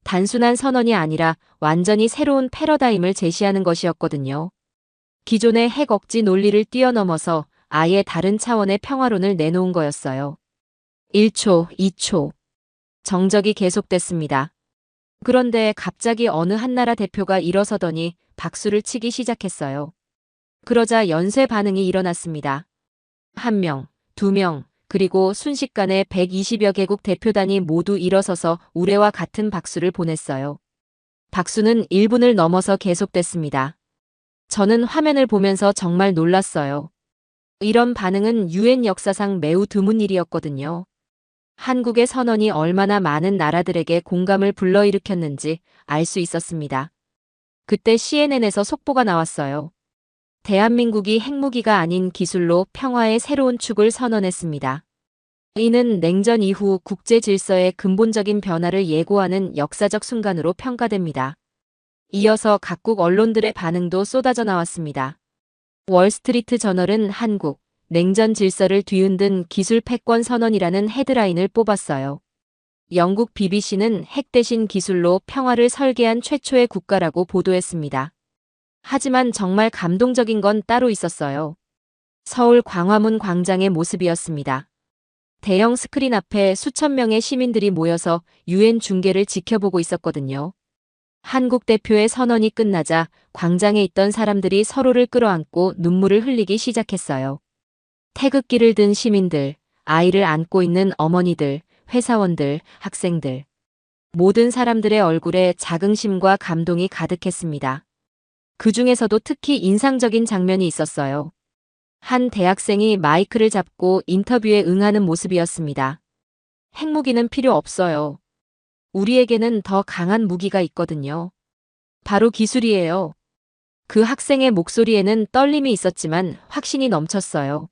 단순한 선언이 아니라 완전히 새로운 패러다임을 제시하는 것이었거든요. 기존의 핵 억지 논리를 뛰어넘어서 아예 다른 차원의 평화론을 내놓은 거였어요. 1초, 2초. 정적이 계속됐습니다. 그런데 갑자기 어느 한 나라 대표가 일어서더니 박수를 치기 시작했어요. 그러자 연쇄 반응이 일어났습니다. 1명, 2명, 그리고 순식간에 120여 개국 대표단이 모두 일어서서 우레와 같은 박수를 보냈어요. 박수는 1분을 넘어서 계속됐습니다. 저는 화면을 보면서 정말 놀랐어요. 이런 반응은 유엔 역사상 매우 드문 일이었거든요. 한국의 선언이 얼마나 많은 나라들에게 공감을 불러일으켰는지 알 수 있었습니다. 그때 CNN에서 속보가 나왔어요. 대한민국이 핵무기가 아닌 기술로 평화의 새로운 축을 선언했습니다. 이는 냉전 이후 국제 질서의 근본적인 변화를 예고하는 역사적 순간으로 평가됩니다. 이어서 각국 언론들의 반응도 쏟아져 나왔습니다. 월스트리트 저널은 한국, 냉전 질서를 뒤흔든 기술 패권 선언이라는 헤드라인을 뽑았어요. 영국 BBC는 핵 대신 기술로 평화를 설계한 최초의 국가라고 보도했습니다. 하지만 정말 감동적인 건 따로 있었어요. 서울 광화문 광장의 모습이었습니다. 대형 스크린 앞에 수천 명의 시민들이 모여서 유엔 중계를 지켜보고 있었거든요. 한국 대표의 선언이 끝나자 광장에 있던 사람들이 서로를 끌어안고 눈물을 흘리기 시작했어요. 태극기를 든 시민들, 아이를 안고 있는 어머니들, 회사원들, 학생들. 모든 사람들의 얼굴에 자긍심과 감동이 가득했습니다. 그 중에서도 특히 인상적인 장면이 있었어요. 한 대학생이 마이크를 잡고 인터뷰에 응하는 모습이었습니다. 핵무기는 필요 없어요. 우리에게는 더 강한 무기가 있거든요. 바로 기술이에요. 그 학생의 목소리에는 떨림이 있었지만 확신이 넘쳤어요.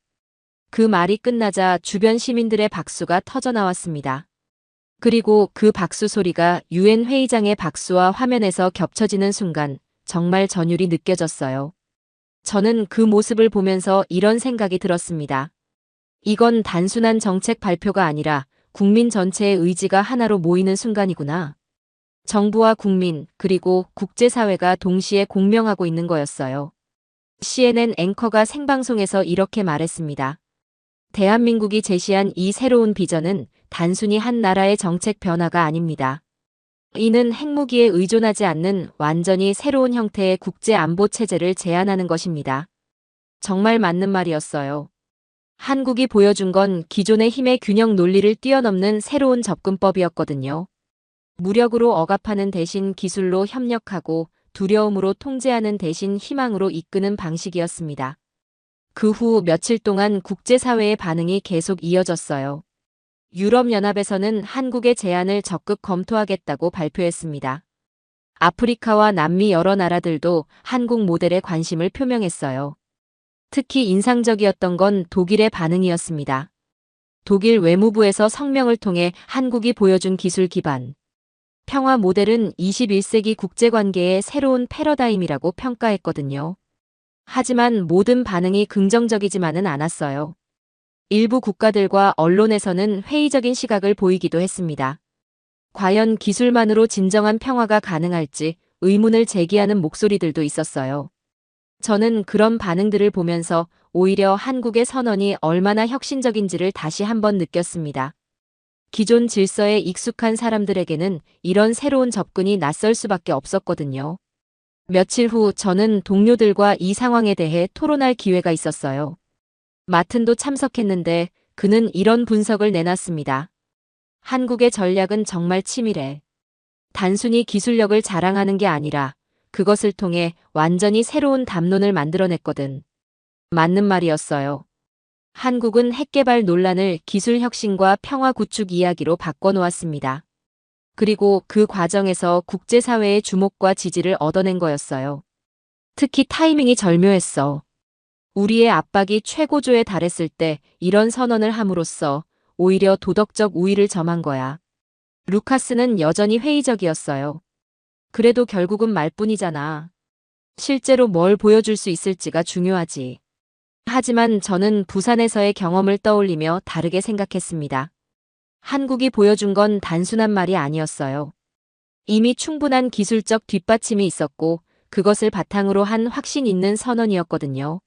그 말이 끝나자 주변 시민들의 박수가 터져 나왔습니다. 그리고 그 박수 소리가 유엔 회의장의 박수와 화면에서 겹쳐지는 순간 정말 전율이 느껴졌어요. 저는 그 모습을 보면서 이런 생각이 들었습니다. 이건 단순한 정책 발표가 아니라 국민 전체의 의지가 하나로 모이는 순간이구나. 정부와 국민, 그리고 국제사회가 동시에 공명하고 있는 거였어요. CNN 앵커가 생방송에서 이렇게 말했습니다. 대한민국이 제시한 이 새로운 비전은 단순히 한 나라의 정책 변화가 아닙니다. 이는 핵무기에 의존하지 않는 완전히 새로운 형태의 국제 안보 체제를 제안하는 것입니다. 정말 맞는 말이었어요. 한국이 보여준 건 기존의 힘의 균형 논리를 뛰어넘는 새로운 접근법이었거든요. 무력으로 억압하는 대신 기술로 협력하고 두려움으로 통제하는 대신 희망으로 이끄는 방식이었습니다. 그 후 며칠 동안 국제사회의 반응이 계속 이어졌어요. 유럽연합에서는 한국의 제안을 적극 검토하겠다고 발표했습니다. 아프리카와 남미 여러 나라들도 한국 모델에 관심을 표명했어요. 특히 인상적이었던 건 독일의 반응이었습니다. 독일 외무부에서 성명을 통해 한국이 보여준 기술 기반. 평화 모델은 21세기 국제관계의 새로운 패러다임이라고 평가했거든요. 하지만 모든 반응이 긍정적이지만은 않았어요. 일부 국가들과 언론에서는 회의적인 시각을 보이기도 했습니다. 과연 기술만으로 진정한 평화가 가능할지 의문을 제기하는 목소리들도 있었어요. 저는 그런 반응들을 보면서 오히려 한국의 선언이 얼마나 혁신적인지를 다시 한번 느꼈습니다. 기존 질서에 익숙한 사람들에게는 이런 새로운 접근이 낯설 수밖에 없었거든요. 며칠 후 저는 동료들과 이 상황에 대해 토론할 기회가 있었어요. 마튼도 참석했는데 그는 이런 분석을 내놨습니다. 한국의 전략은 정말 치밀해. 단순히 기술력을 자랑하는 게 아니라 그것을 통해 완전히 새로운 담론을 만들어냈거든. 맞는 말이었어요. 한국은 핵개발 논란을 기술 혁신과 평화 구축 이야기로 바꿔놓았습니다. 그리고 그 과정에서 국제사회의 주목과 지지를 얻어낸 거였어요. 특히 타이밍이 절묘했어. 우리의 압박이 최고조에 달했을 때 이런 선언을 함으로써 오히려 도덕적 우위를 점한 거야. 루카스는 여전히 회의적이었어요. 그래도 결국은 말뿐이잖아. 실제로 뭘 보여줄 수 있을지가 중요하지. 하지만 저는 부산에서의 경험을 떠올리며 다르게 생각했습니다. 한국이 보여준 건 단순한 말이 아니었어요. 이미 충분한 기술적 뒷받침이 있었고 그것을 바탕으로 한 확신 있는 선언이었거든요.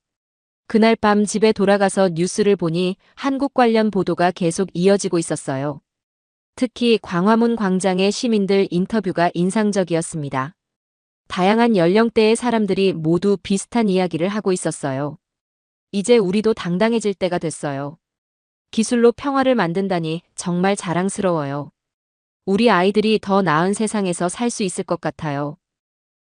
그날 밤 집에 돌아가서 뉴스를 보니 한국 관련 보도가 계속 이어지고 있었어요. 특히 광화문 광장의 시민들 인터뷰가 인상적이었습니다. 다양한 연령대의 사람들이 모두 비슷한 이야기를 하고 있었어요. 이제 우리도 당당해질 때가 됐어요. 기술로 평화를 만든다니 정말 자랑스러워요. 우리 아이들이 더 나은 세상에서 살 수 있을 것 같아요.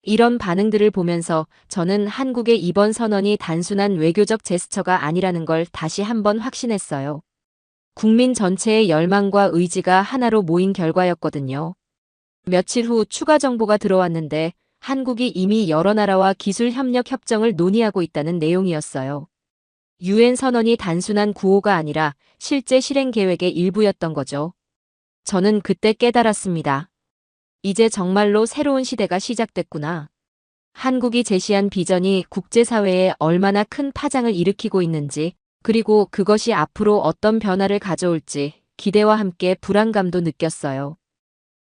이런 반응들을 보면서 저는 한국의 이번 선언이 단순한 외교적 제스처가 아니라는 걸 다시 한번 확신했어요. 국민 전체의 열망과 의지가 하나로 모인 결과였거든요. 며칠 후 추가 정보가 들어왔는데 한국이 이미 여러 나라와 기술 협력 협정을 논의하고 있다는 내용이었어요. 유엔 선언이 단순한 구호가 아니라 실제 실행 계획의 일부였던 거죠. 저는 그때 깨달았습니다. 이제 정말로 새로운 시대가 시작됐구나. 한국이 제시한 비전이 국제사회에 얼마나 큰 파장을 일으키고 있는지, 그리고 그것이 앞으로 어떤 변화를 가져올지 기대와 함께 불안감도 느꼈어요.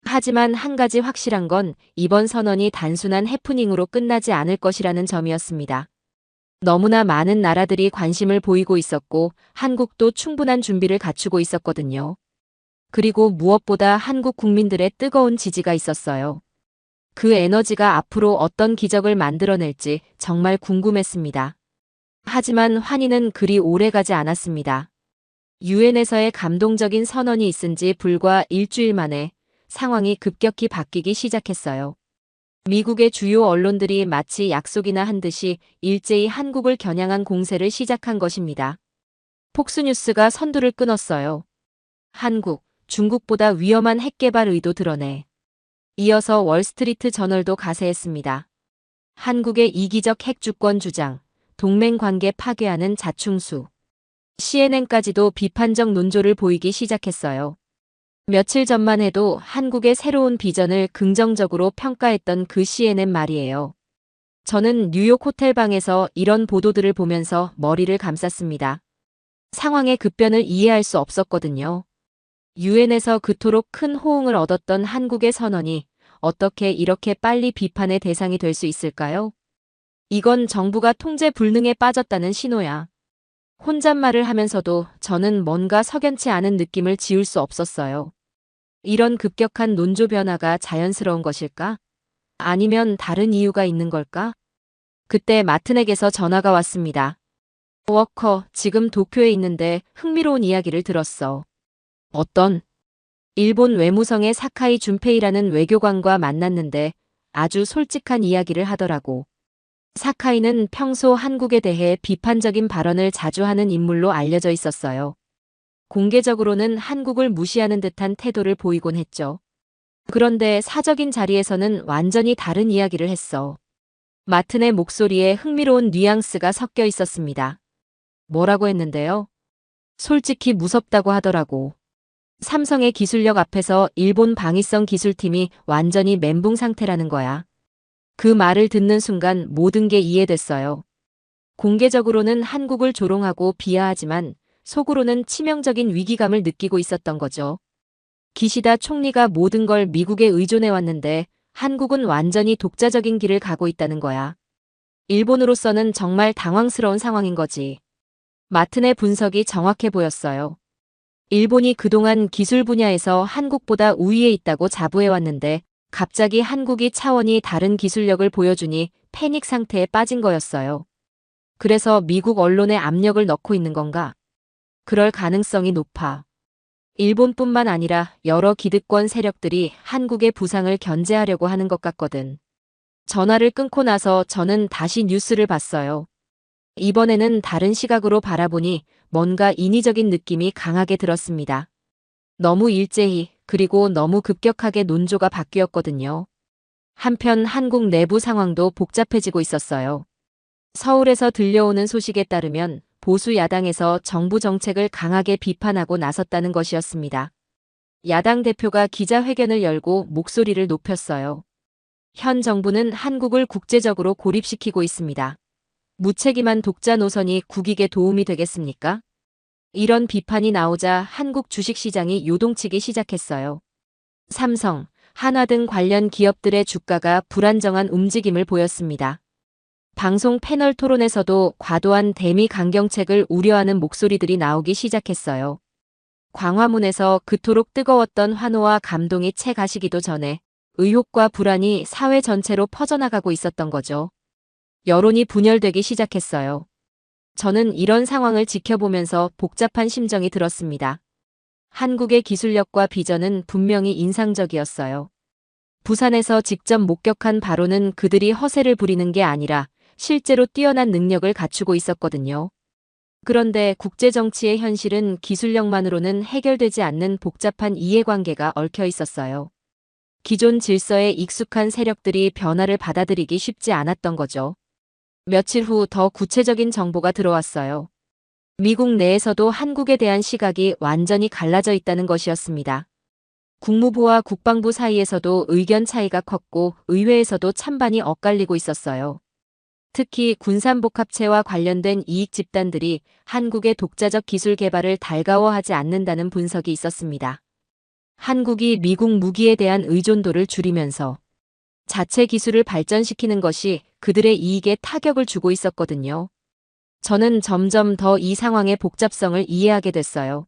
하지만 한 가지 확실한 건 이번 선언이 단순한 해프닝으로 끝나지 않을 것이라는 점이었습니다. 너무나 많은 나라들이 관심을 보이고 있었고 한국도 충분한 준비를 갖추고 있었거든요. 그리고 무엇보다 한국 국민들의 뜨거운 지지가 있었어요. 그 에너지가 앞으로 어떤 기적을 만들어낼지 정말 궁금했습니다. 하지만 환희는 그리 오래가지 않았습니다. 유엔에서의 감동적인 선언이 있은 지 불과 일주일 만에 상황이 급격히 바뀌기 시작했어요. 미국의 주요 언론들이 마치 약속이나 한 듯이 일제히 한국을 겨냥한 공세를 시작한 것입니다. 폭스뉴스가 선두를 끊었어요. 한국, 중국보다 위험한 핵개발 의도 드러내. 이어서 월스트리트 저널도 가세했습니다. 한국의 이기적 핵주권 주장, 동맹 관계 파괴하는 자충수. CNN까지도 비판적 논조를 보이기 시작했어요. 며칠 전만 해도 한국의 새로운 비전을 긍정적으로 평가했던 그 CNN 말이에요. 저는 뉴욕 호텔방에서 이런 보도들을 보면서 머리를 감쌌습니다. 상황의 급변을 이해할 수 없었거든요. 유엔에서 그토록 큰 호응을 얻었던 한국의 선언이 어떻게 이렇게 빨리 비판의 대상이 될 수 있을까요? 이건 정부가 통제 불능에 빠졌다는 신호야. 혼잣말을 하면서도 저는 뭔가 석연치 않은 느낌을 지울 수 없었어요. 이런 급격한 논조 변화가 자연스러운 것일까? 아니면 다른 이유가 있는 걸까? 그때 마튼에게서 전화가 왔습니다. 워커, 지금 도쿄에 있는데 흥미로운 이야기를 들었어. 어떤? 일본 외무성의 사카이 준페이라는 외교관과 만났는데 아주 솔직한 이야기를 하더라고. 사카이는 평소 한국에 대해 비판적인 발언을 자주 하는 인물로 알려져 있었어요. 공개적으로는 한국을 무시하는 듯한 태도를 보이곤 했죠. 그런데 사적인 자리에서는 완전히 다른 이야기를 했어. 마튼의 목소리에 흥미로운 뉘앙스가 섞여 있었습니다. 뭐라고 했는데요? 솔직히 무섭다고 하더라고. 삼성의 기술력 앞에서 일본 방위성 기술팀이 완전히 멘붕 상태라는 거야. 그 말을 듣는 순간 모든 게 이해됐어요. 공개적으로는 한국을 조롱하고 비하하지만 속으로는 치명적인 위기감을 느끼고 있었던 거죠. 기시다 총리가 모든 걸 미국에 의존해 왔는데 한국은 완전히 독자적인 길을 가고 있다는 거야. 일본으로서는 정말 당황스러운 상황인 거지. 마튼의 분석이 정확해 보였어요. 일본이 그동안 기술 분야에서 한국보다 우위에 있다고 자부해왔는데 갑자기 한국이 차원이 다른 기술력을 보여주니 패닉 상태에 빠진 거였어요. 그래서 미국 언론에 압력을 넣고 있는 건가? 그럴 가능성이 높아. 일본뿐만 아니라 여러 기득권 세력들이 한국의 부상을 견제하려고 하는 것 같거든. 전화를 끊고 나서 저는 다시 뉴스를 봤어요. 이번에는 다른 시각으로 바라보니 뭔가 인위적인 느낌이 강하게 들었습니다. 너무 일제히 그리고 너무 급격하게 논조가 바뀌었거든요. 한편 한국 내부 상황도 복잡해지고 있었어요. 서울에서 들려오는 소식에 따르면 보수 야당에서 정부 정책을 강하게 비판하고 나섰다는 것이었습니다. 야당 대표가 기자회견을 열고 목소리를 높였어요. 현 정부는 한국을 국제적으로 고립시키고 있습니다. 무책임한 독자 노선이 국익에 도움이 되겠습니까? 이런 비판이 나오자 한국 주식시장이 요동치기 시작했어요. 삼성, 한화 등 관련 기업들의 주가가 불안정한 움직임을 보였습니다. 방송 패널 토론에서도 과도한 대미 강경책을 우려하는 목소리들이 나오기 시작했어요. 광화문에서 그토록 뜨거웠던 환호와 감동이 채 가시기도 전에 의혹과 불안이 사회 전체로 퍼져나가고 있었던 거죠. 여론이 분열되기 시작했어요. 저는 이런 상황을 지켜보면서 복잡한 심정이 들었습니다. 한국의 기술력과 비전은 분명히 인상적이었어요. 부산에서 직접 목격한 바로는 그들이 허세를 부리는 게 아니라 실제로 뛰어난 능력을 갖추고 있었거든요. 그런데 국제정치의 현실은 기술력만으로는 해결되지 않는 복잡한 이해관계가 얽혀 있었어요. 기존 질서에 익숙한 세력들이 변화를 받아들이기 쉽지 않았던 거죠. 며칠 후 더 구체적인 정보가 들어왔어요. 미국 내에서도 한국에 대한 시각이 완전히 갈라져 있다는 것이었습니다. 국무부와 국방부 사이에서도 의견 차이가 컸고 의회에서도 찬반이 엇갈리고 있었어요. 특히 군산복합체와 관련된 이익 집단들이 한국의 독자적 기술 개발을 달가워하지 않는다는 분석이 있었습니다. 한국이 미국 무기에 대한 의존도를 줄이면서 자체 기술을 발전시키는 것이 그들의 이익에 타격을 주고 있었거든요. 저는 점점 더 이 상황의 복잡성을 이해하게 됐어요.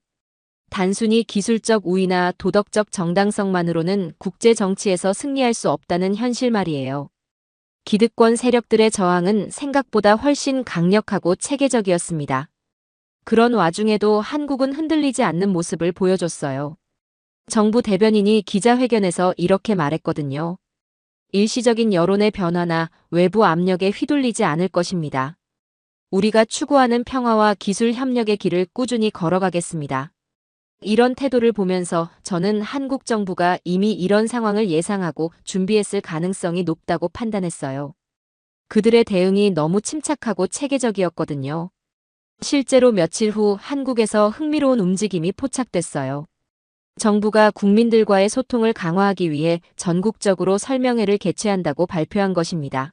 단순히 기술적 우위나 도덕적 정당성만으로는 국제 정치에서 승리할 수 없다는 현실 말이에요. 기득권 세력들의 저항은 생각보다 훨씬 강력하고 체계적이었습니다. 그런 와중에도 한국은 흔들리지 않는 모습을 보여줬어요. 정부 대변인이 기자회견에서 이렇게 말했거든요. 일시적인 여론의 변화나 외부 압력에 휘둘리지 않을 것입니다. 우리가 추구하는 평화와 기술 협력의 길을 꾸준히 걸어가겠습니다. 이런 태도를 보면서 저는 한국 정부가 이미 이런 상황을 예상하고 준비했을 가능성이 높다고 판단했어요. 그들의 대응이 너무 침착하고 체계적이었거든요. 실제로 며칠 후 한국에서 흥미로운 움직임이 포착됐어요. 정부가 국민들과의 소통을 강화하기 위해 전국적으로 설명회를 개최한다고 발표한 것입니다.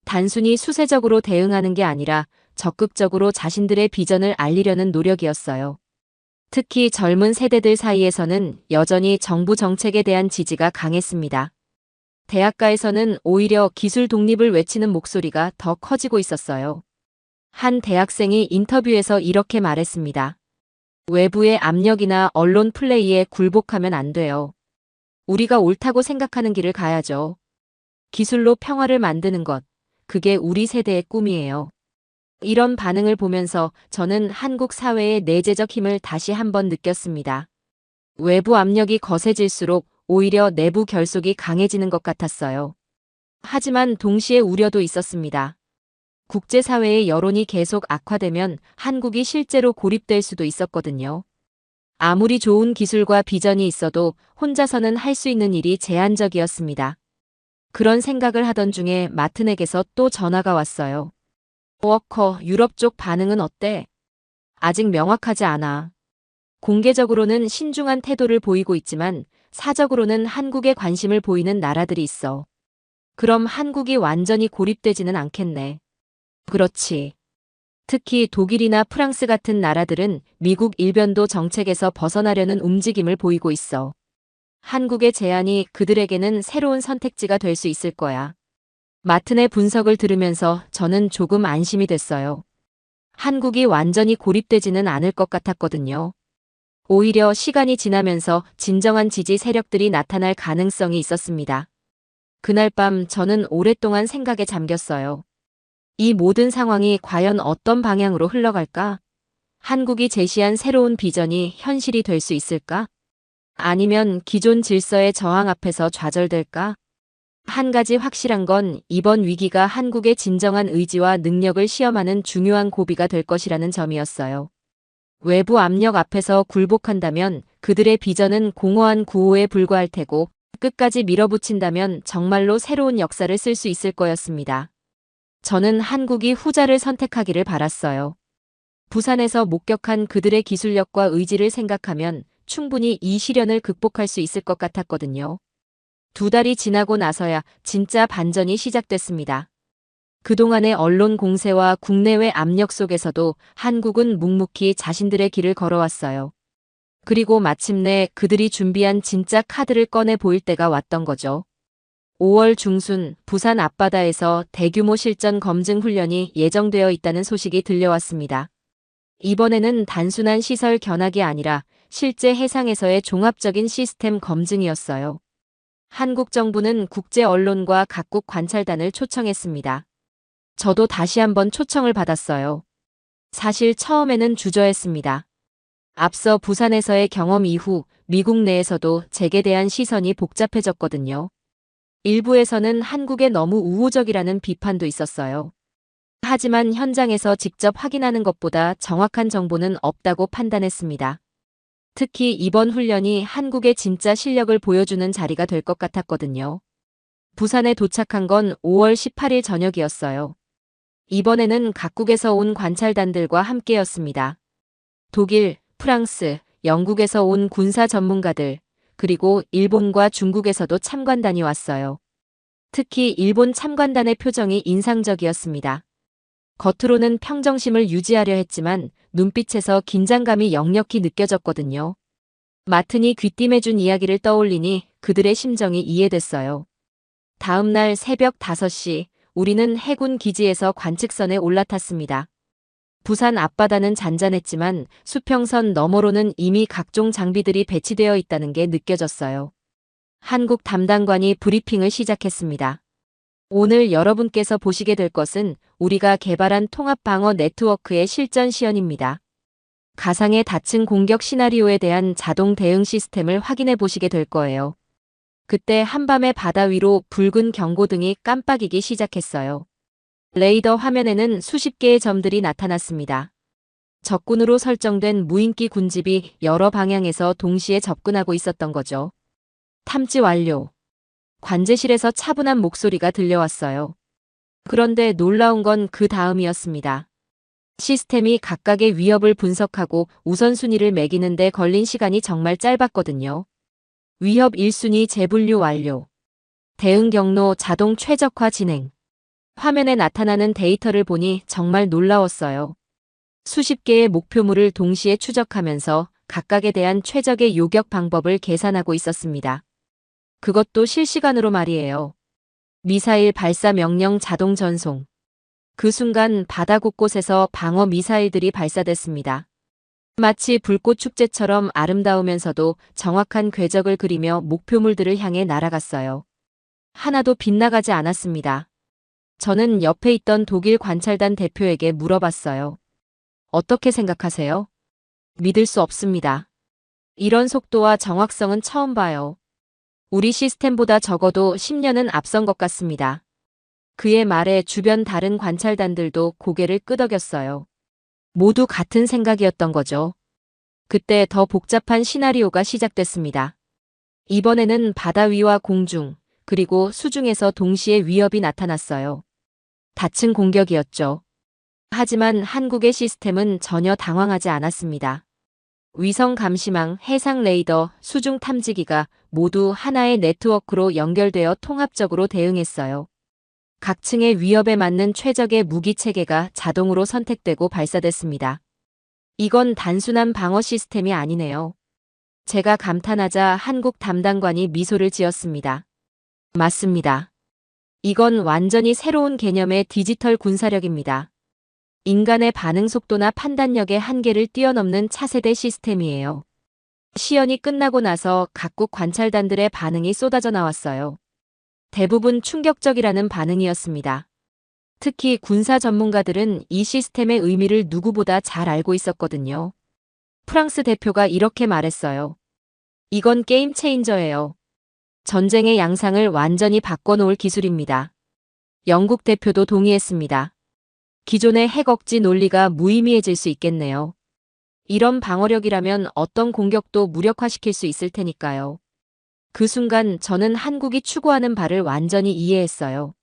단순히 수세적으로 대응하는 게 아니라 적극적으로 자신들의 비전을 알리려는 노력이었어요. 특히 젊은 세대들 사이에서는 여전히 정부 정책에 대한 지지가 강했습니다. 대학가에서는 오히려 기술 독립을 외치는 목소리가 더 커지고 있었어요. 한 대학생이 인터뷰에서 이렇게 말했습니다. 외부의 압력이나 언론 플레이에 굴복하면 안 돼요. 우리가 옳다고 생각하는 길을 가야죠. 기술로 평화를 만드는 것, 그게 우리 세대의 꿈이에요. 이런 반응을 보면서 저는 한국 사회의 내재적 힘을 다시 한번 느꼈습니다. 외부 압력이 거세질수록 오히려 내부 결속이 강해지는 것 같았어요. 하지만 동시에 우려도 있었습니다. 국제사회의 여론이 계속 악화되면 한국이 실제로 고립될 수도 있었거든요. 아무리 좋은 기술과 비전이 있어도 혼자서는 할 수 있는 일이 제한적이었습니다. 그런 생각을 하던 중에 마튼에게서 또 전화가 왔어요. 워커, 유럽 쪽 반응은 어때? 아직 명확하지 않아. 공개적으로는 신중한 태도를 보이고 있지만 사적으로는 한국에 관심을 보이는 나라들이 있어. 그럼 한국이 완전히 고립되지는 않겠네. 그렇지. 특히 독일이나 프랑스 같은 나라들은 미국 일변도 정책에서 벗어나려는 움직임을 보이고 있어. 한국의 제안이 그들에게는 새로운 선택지가 될 수 있을 거야. 마튼의 분석을 들으면서 저는 조금 안심이 됐어요. 한국이 완전히 고립되지는 않을 것 같았거든요. 오히려 시간이 지나면서 진정한 지지 세력들이 나타날 가능성이 있었습니다. 그날 밤 저는 오랫동안 생각에 잠겼어요. 이 모든 상황이 과연 어떤 방향으로 흘러갈까? 한국이 제시한 새로운 비전이 현실이 될 수 있을까? 아니면 기존 질서의 저항 앞에서 좌절될까? 한 가지 확실한 건 이번 위기가 한국의 진정한 의지와 능력을 시험하는 중요한 고비가 될 것이라는 점이었어요. 외부 압력 앞에서 굴복한다면 그들의 비전은 공허한 구호에 불과할 테고 끝까지 밀어붙인다면 정말로 새로운 역사를 쓸 수 있을 거였습니다. 저는 한국이 후자를 선택하기를 바랐어요. 부산에서 목격한 그들의 기술력과 의지를 생각하면 충분히 이 시련을 극복할 수 있을 것 같았거든요. 2달이 지나고 나서야 진짜 반전이 시작됐습니다. 그동안의 언론 공세와 국내외 압력 속에서도 한국은 묵묵히 자신들의 길을 걸어왔어요. 그리고 마침내 그들이 준비한 진짜 카드를 꺼내 보일 때가 왔던 거죠. 5월 중순 부산 앞바다에서 대규모 실전 검증 훈련이 예정되어 있다는 소식이 들려왔습니다. 이번에는 단순한 시설 견학이 아니라 실제 해상에서의 종합적인 시스템 검증이었어요. 한국 정부는 국제 언론과 각국 관찰단을 초청했습니다. 저도 다시 한번 초청을 받았어요. 사실 처음에는 주저했습니다. 앞서 부산에서의 경험 이후 미국 내에서도 제게 대한 시선이 복잡해졌거든요. 일부에서는 한국에 너무 우호적이라는 비판도 있었어요. 하지만 현장에서 직접 확인하는 것보다 정확한 정보는 없다고 판단했습니다. 특히 이번 훈련이 한국의 진짜 실력을 보여주는 자리가 될 것 같았거든요. 부산에 도착한 건 5월 18일 저녁이었어요. 이번에는 각국에서 온 관찰단들과 함께였습니다. 독일, 프랑스, 영국에서 온 군사 전문가들, 그리고 일본과 중국에서도 참관단이 왔어요. 특히 일본 참관단의 표정이 인상적이었습니다. 겉으로는 평정심을 유지하려 했지만 눈빛에서 긴장감이 역력히 느껴졌거든요. 마튼이 귀띔해준 이야기를 떠올리니 그들의 심정이 이해됐어요. 다음 날 새벽 5시 우리는 해군 기지에서 관측선에 올라탔습니다. 부산 앞바다는 잔잔했지만 수평선 너머로는 이미 각종 장비들이 배치되어 있다는 게 느껴졌어요. 한국 담당관이 브리핑을 시작했습니다. 오늘 여러분께서 보시게 될 것은 우리가 개발한 통합방어 네트워크의 실전 시연입니다. 가상의 다층 공격 시나리오에 대한 자동 대응 시스템을 확인해 보시게 될 거예요. 그때 한밤의 바다 위로 붉은 경고등이 깜빡이기 시작했어요. 레이더 화면에는 수십 개의 점들이 나타났습니다. 적군으로 설정된 무인기 군집이 여러 방향에서 동시에 접근하고 있었던 거죠. 탐지 완료. 관제실에서 차분한 목소리가 들려왔어요. 그런데 놀라운 건 그 다음이었습니다. 시스템이 각각의 위협을 분석하고 우선순위를 매기는 데 걸린 시간이 정말 짧았거든요. 위협 1순위 재분류 완료. 대응 경로 자동 최적화 진행. 화면에 나타나는 데이터를 보니 정말 놀라웠어요. 수십 개의 목표물을 동시에 추적하면서 각각에 대한 최적의 요격 방법을 계산하고 있었습니다. 그것도 실시간으로 말이에요. 미사일 발사 명령 자동 전송. 그 순간 바다 곳곳에서 방어 미사일들이 발사됐습니다. 마치 불꽃 축제처럼 아름다우면서도 정확한 궤적을 그리며 목표물들을 향해 날아갔어요. 하나도 빗나가지 않았습니다. 저는 옆에 있던 독일 관찰단 대표에게 물어봤어요. 어떻게 생각하세요? 믿을 수 없습니다. 이런 속도와 정확성은 처음 봐요. 우리 시스템보다 적어도 10년은 앞선 것 같습니다. 그의 말에 주변 다른 관찰단들도 고개를 끄덕였어요. 모두 같은 생각이었던 거죠. 그때 더 복잡한 시나리오가 시작됐습니다. 이번에는 바다 위와 공중, 그리고 수중에서 동시에 위협이 나타났어요. 다층 공격이었죠. 하지만 한국의 시스템은 전혀 당황하지 않았습니다. 위성 감시망, 해상 레이더, 수중 탐지기가 모두 하나의 네트워크로 연결되어 통합적으로 대응했어요. 각 층의 위협에 맞는 최적의 무기 체계가 자동으로 선택되고 발사됐습니다. 이건 단순한 방어 시스템이 아니네요. 제가 감탄하자 한국 담당관이 미소를 지었습니다. 맞습니다. 이건 완전히 새로운 개념의 디지털 군사력입니다. 인간의 반응 속도나 판단력의 한계를 뛰어넘는 차세대 시스템이에요. 시연이 끝나고 나서 각국 관찰단들의 반응이 쏟아져 나왔어요. 대부분 충격적이라는 반응이었습니다. 특히 군사 전문가들은 이 시스템의 의미를 누구보다 잘 알고 있었거든요. 프랑스 대표가 이렇게 말했어요. 이건 게임 체인저예요. 전쟁의 양상을 완전히 바꿔놓을 기술입니다. 영국 대표도 동의했습니다. 기존의 핵 억지 논리가 무의미해질 수 있겠네요. 이런 방어력이라면 어떤 공격도 무력화시킬 수 있을 테니까요. 그 순간 저는 한국이 추구하는 바를 완전히 이해했어요.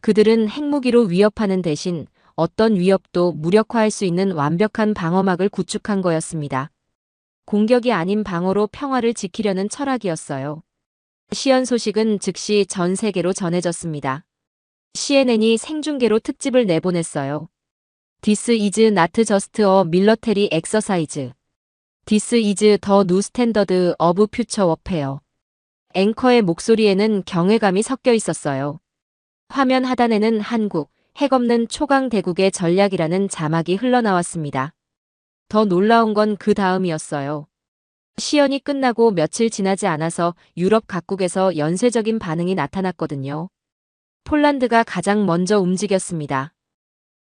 그들은 핵무기로 위협하는 대신 어떤 위협도 무력화할 수 있는 완벽한 방어막을 구축한 거였습니다. 공격이 아닌 방어로 평화를 지키려는 철학이었어요. 시연 소식은 즉시 전 세계로 전해졌습니다. CNN이 생중계로 특집을 내보냈어요. This is not just a military exercise. This is the new standard of future warfare. 앵커의 목소리에는 경외감이 섞여 있었어요. 화면 하단에는 한국, 핵 없는 초강 대국의 전략이라는 자막이 흘러나왔습니다. 더 놀라운 건 그 다음이었어요. 시연이 끝나고 며칠 지나지 않아서 유럽 각국에서 연쇄적인 반응이 나타났거든요. 폴란드가 가장 먼저 움직였습니다.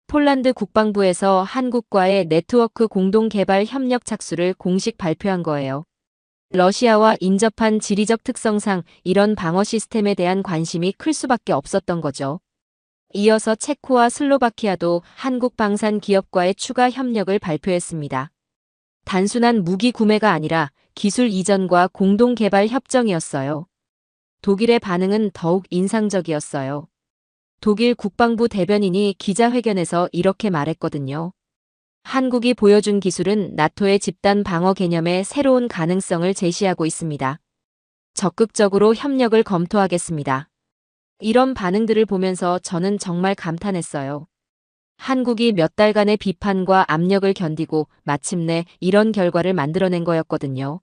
폴란드 국방부에서 한국과의 네트워크 공동 개발 협력 착수를 공식 발표한 거예요. 러시아와 인접한 지리적 특성상 이런 방어 시스템에 대한 관심이 클 수밖에 없었던 거죠. 이어서 체코와 슬로바키아도 한국 방산 기업과의 추가 협력을 발표했습니다. 단순한 무기 구매가 아니라 기술 이전과 공동 개발 협정이었어요. 독일의 반응은 더욱 인상적이었어요. 독일 국방부 대변인이 기자회견에서 이렇게 말했거든요. 한국이 보여준 기술은 나토의 집단 방어 개념의 새로운 가능성을 제시하고 있습니다. 적극적으로 협력을 검토하겠습니다. 이런 반응들을 보면서 저는 정말 감탄했어요. 한국이 몇 달간의 비판과 압력을 견디고 마침내 이런 결과를 만들어낸 거였거든요.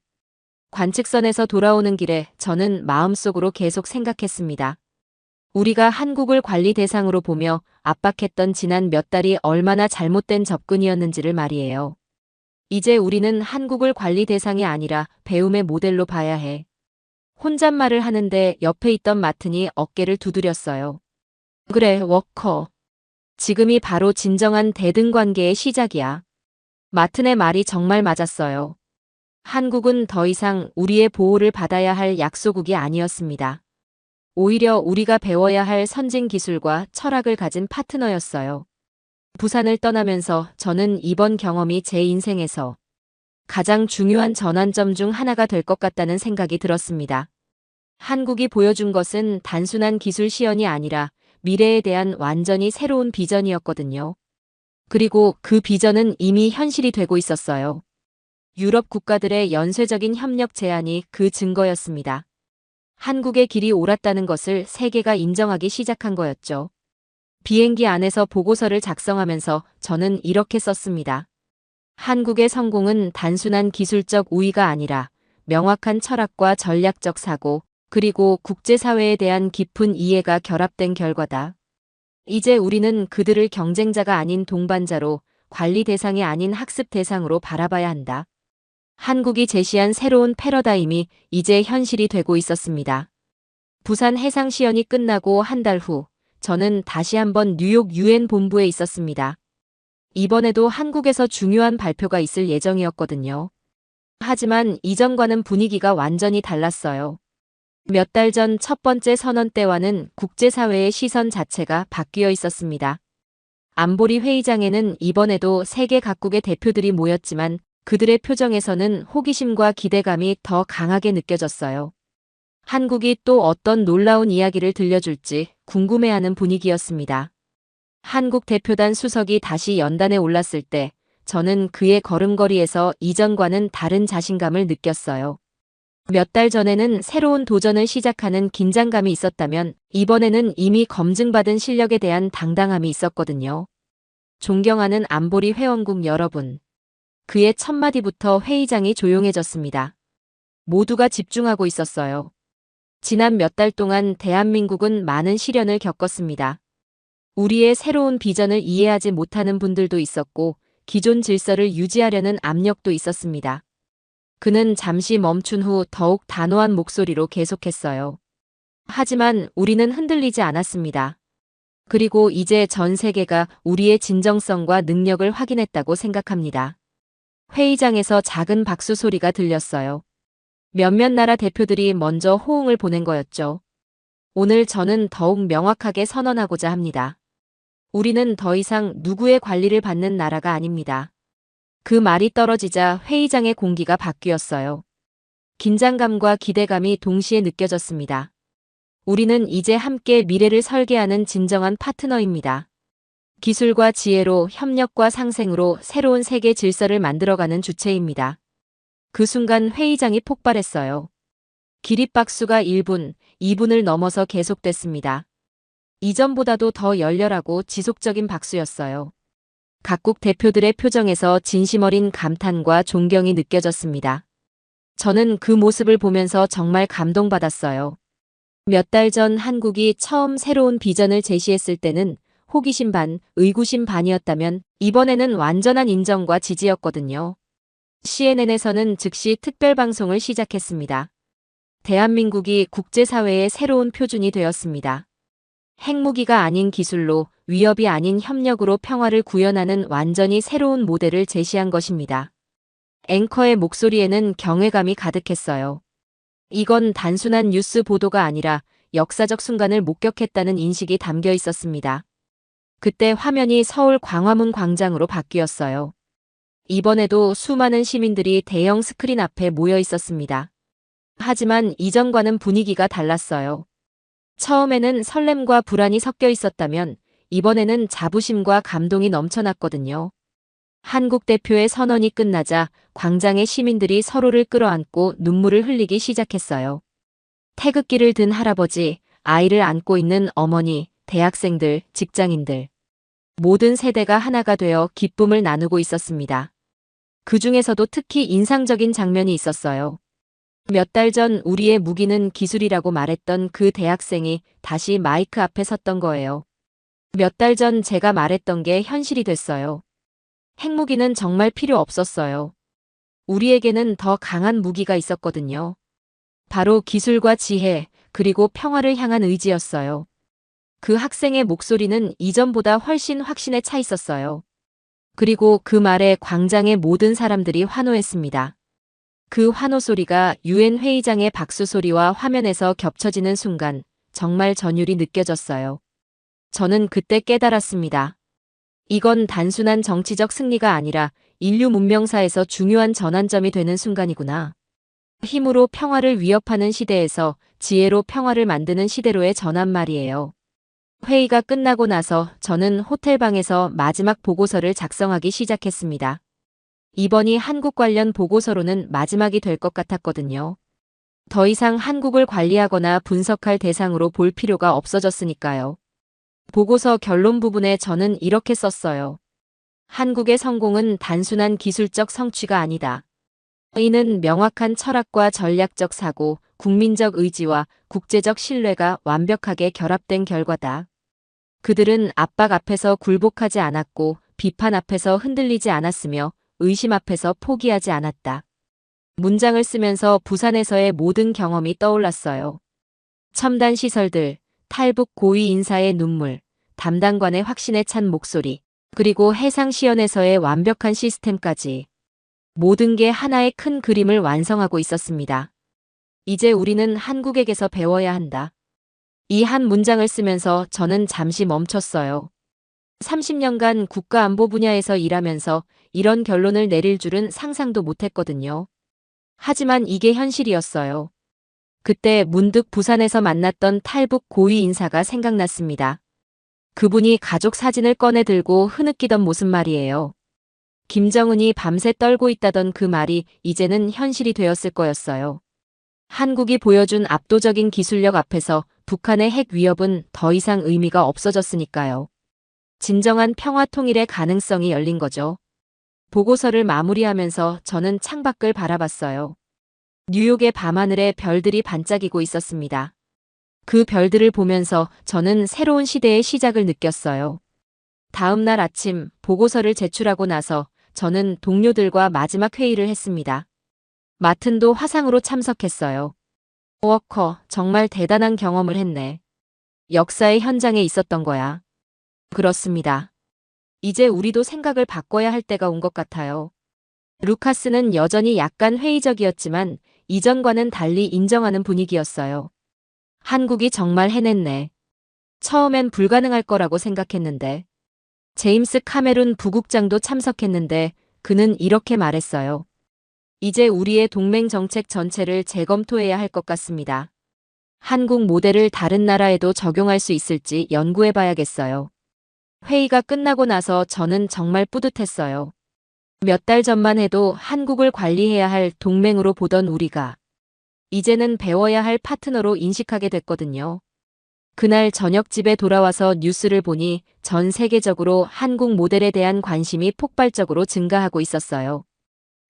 관측선에서 돌아오는 길에 저는 마음속으로 계속 생각했습니다. 우리가 한국을 관리 대상으로 보며 압박했던 지난 몇 달이 얼마나 잘못된 접근이었는지를 말이에요. 이제 우리는 한국을 관리 대상이 아니라 배움의 모델로 봐야 해. 혼잣말을 하는데 옆에 있던 마튼이 어깨를 두드렸어요. 그래, 워커. 지금이 바로 진정한 대등 관계의 시작이야. 마튼의 말이 정말 맞았어요. 한국은 더 이상 우리의 보호를 받아야 할 약소국이 아니었습니다. 오히려 우리가 배워야 할 선진 기술과 철학을 가진 파트너였어요. 부산을 떠나면서 저는 이번 경험이 제 인생에서 가장 중요한 전환점 중 하나가 될 것 같다는 생각이 들었습니다. 한국이 보여준 것은 단순한 기술 시연이 아니라 미래에 대한 완전히 새로운 비전이었거든요. 그리고 그 비전은 이미 현실이 되고 있었어요. 유럽 국가들의 연쇄적인 협력 제안이 그 증거였습니다. 한국의 길이 옳았다는 것을 세계가 인정하기 시작한 거였죠. 비행기 안에서 보고서를 작성하면서 저는 이렇게 썼습니다. 한국의 성공은 단순한 기술적 우위가 아니라 명확한 철학과 전략적 사고, 그리고 국제사회에 대한 깊은 이해가 결합된 결과다. 이제 우리는 그들을 경쟁자가 아닌 동반자로, 관리 대상이 아닌 학습 대상으로 바라봐야 한다. 한국이 제시한 새로운 패러다임이 이제 현실이 되고 있었습니다. 부산 해상 시연이 끝나고 한 달 후, 저는 다시 한번 뉴욕 UN 본부에 있었습니다. 이번에도 한국에서 중요한 발표가 있을 예정이었거든요. 하지만 이전과는 분위기가 완전히 달랐어요. 몇 달 전 첫 번째 선언 때와는 국제사회의 시선 자체가 바뀌어 있었습니다. 안보리 회의장에는 이번에도 세계 각국의 대표들이 모였지만 그들의 표정에서는 호기심과 기대감이 더 강하게 느껴졌어요. 한국이 또 어떤 놀라운 이야기를 들려줄지 궁금해하는 분위기였습니다. 한국 대표단 수석이 다시 연단에 올랐을 때 저는 그의 걸음걸이에서 이전과는 다른 자신감을 느꼈어요. 몇 달 전에는 새로운 도전을 시작하는 긴장감이 있었다면 이번에는 이미 검증받은 실력에 대한 당당함이 있었거든요. 존경하는 안보리 회원국 여러분. 그의 첫 마디부터 회의장이 조용해졌습니다. 모두가 집중하고 있었어요. 지난 몇 달 동안 대한민국은 많은 시련을 겪었습니다. 우리의 새로운 비전을 이해하지 못하는 분들도 있었고 기존 질서를 유지하려는 압력도 있었습니다. 그는 잠시 멈춘 후 더욱 단호한 목소리로 계속했어요. 하지만 우리는 흔들리지 않았습니다. 그리고 이제 전 세계가 우리의 진정성과 능력을 확인했다고 생각합니다. 회의장에서 작은 박수 소리가 들렸어요. 몇몇 나라 대표들이 먼저 호응을 보낸 거였죠. 오늘 저는 더욱 명확하게 선언하고자 합니다. 우리는 더 이상 누구의 관리를 받는 나라가 아닙니다. 그 말이 떨어지자 회의장의 공기가 바뀌었어요. 긴장감과 기대감이 동시에 느껴졌습니다. 우리는 이제 함께 미래를 설계하는 진정한 파트너입니다. 기술과 지혜로 협력과 상생으로 새로운 세계 질서를 만들어가는 주체입니다. 그 순간 회의장이 폭발했어요. 기립박수가 1분, 2분을 넘어서 계속됐습니다. 이전보다도 더 열렬하고 지속적인 박수였어요. 각국 대표들의 표정에서 진심 어린 감탄과 존경이 느껴졌습니다. 저는 그 모습을 보면서 정말 감동받았어요. 몇 달 전 한국이 처음 새로운 비전을 제시했을 때는 호기심 반, 의구심 반이었다면 이번에는 완전한 인정과 지지였거든요. CNN에서는 즉시 특별방송을 시작했습니다. 대한민국이 국제사회의 새로운 표준이 되었습니다. 핵무기가 아닌 기술로, 위협이 아닌 협력으로 평화를 구현하는 완전히 새로운 모델을 제시한 것입니다. 앵커의 목소리에는 경외감이 가득했어요. 이건 단순한 뉴스 보도가 아니라 역사적 순간을 목격했다는 인식이 담겨 있었습니다. 그때 화면이 서울 광화문 광장으로 바뀌었어요. 이번에도 수많은 시민들이 대형 스크린 앞에 모여 있었습니다. 하지만 이전과는 분위기가 달랐어요. 처음에는 설렘과 불안이 섞여 있었다면 이번에는 자부심과 감동이 넘쳐났거든요. 한국 대표의 선언이 끝나자 광장의 시민들이 서로를 끌어안고 눈물을 흘리기 시작했어요. 태극기를 든 할아버지, 아이를 안고 있는 어머니, 대학생들, 직장인들. 모든 세대가 하나가 되어 기쁨을 나누고 있었습니다. 그 중에서도 특히 인상적인 장면이 있었어요. 몇 달 전 우리의 무기는 기술이라고 말했던 그 대학생이 다시 마이크 앞에 섰던 거예요. 몇 달 전 제가 말했던 게 현실이 됐어요. 핵무기는 정말 필요 없었어요. 우리에게는 더 강한 무기가 있었거든요. 바로 기술과 지혜, 그리고 평화를 향한 의지였어요. 그 학생의 목소리는 이전보다 훨씬 확신에 차 있었어요. 그리고 그 말에 광장의 모든 사람들이 환호했습니다. 그 환호 소리가 UN 회의장의 박수 소리와 화면에서 겹쳐지는 순간 정말 전율이 느껴졌어요. 저는 그때 깨달았습니다. 이건 단순한 정치적 승리가 아니라 인류 문명사에서 중요한 전환점이 되는 순간이구나. 힘으로 평화를 위협하는 시대에서 지혜로 평화를 만드는 시대로의 전환 말이에요. 회의가 끝나고 나서 저는 호텔방에서 마지막 보고서를 작성하기 시작했습니다. 이번이 한국 관련 보고서로는 마지막이 될 것 같았거든요. 더 이상 한국을 관리하거나 분석할 대상으로 볼 필요가 없어졌으니까요. 보고서 결론 부분에 저는 이렇게 썼어요. 한국의 성공은 단순한 기술적 성취가 아니다. 이는 명확한 철학과 전략적 사고, 국민적 의지와 국제적 신뢰가 완벽하게 결합된 결과다. 그들은 압박 앞에서 굴복하지 않았고 비판 앞에서 흔들리지 않았으며 의심 앞에서 포기하지 않았다. 문장을 쓰면서 부산에서의 모든 경험이 떠올랐어요. 첨단 시설들, 탈북 고위 인사의 눈물, 담당관의 확신에 찬 목소리, 그리고 해상시연에서의 완벽한 시스템까지. 모든 게 하나의 큰 그림을 완성하고 있었습니다. 이제 우리는 한국에게서 배워야 한다. 이 한 문장을 쓰면서 저는 잠시 멈췄어요. 30년간 국가안보 분야에서 일하면서 이런 결론을 내릴 줄은 상상도 못했거든요. 하지만 이게 현실이었어요. 그때 문득 부산에서 만났던 탈북 고위 인사가 생각났습니다. 그분이 가족 사진을 꺼내 들고 흐느끼던 모습 말이에요. 김정은이 밤새 떨고 있다던 그 말이 이제는 현실이 되었을 거였어요. 한국이 보여준 압도적인 기술력 앞에서 북한의 핵 위협은 더 이상 의미가 없어졌으니까요. 진정한 평화 통일의 가능성이 열린 거죠. 보고서를 마무리하면서 저는 창밖을 바라봤어요. 뉴욕의 밤하늘에 별들이 반짝이고 있었습니다. 그 별들을 보면서 저는 새로운 시대의 시작을 느꼈어요. 다음 날 아침 보고서를 제출하고 나서 저는 동료들과 마지막 회의를 했습니다. 마튼도 화상으로 참석했어요. 워커, 정말 대단한 경험을 했네. 역사의 현장에 있었던 거야. 그렇습니다. 이제 우리도 생각을 바꿔야 할 때가 온 것 같아요. 루카스는 여전히 약간 회의적이었지만 이전과는 달리 인정하는 분위기였어요. 한국이 정말 해냈네. 처음엔 불가능할 거라고 생각했는데. 제임스 카메룬 부국장도 참석했는데 그는 이렇게 말했어요. 이제 우리의 동맹 정책 전체를 재검토해야 할 것 같습니다. 한국 모델을 다른 나라에도 적용할 수 있을지 연구해 봐야겠어요. 회의가 끝나고 나서 저는 정말 뿌듯했어요. 몇 달 전만 해도 한국을 관리해야 할 동맹으로 보던 우리가 이제는 배워야 할 파트너로 인식하게 됐거든요. 그날 저녁 집에 돌아와서 뉴스를 보니 전 세계적으로 한국 모델에 대한 관심이 폭발적으로 증가하고 있었어요.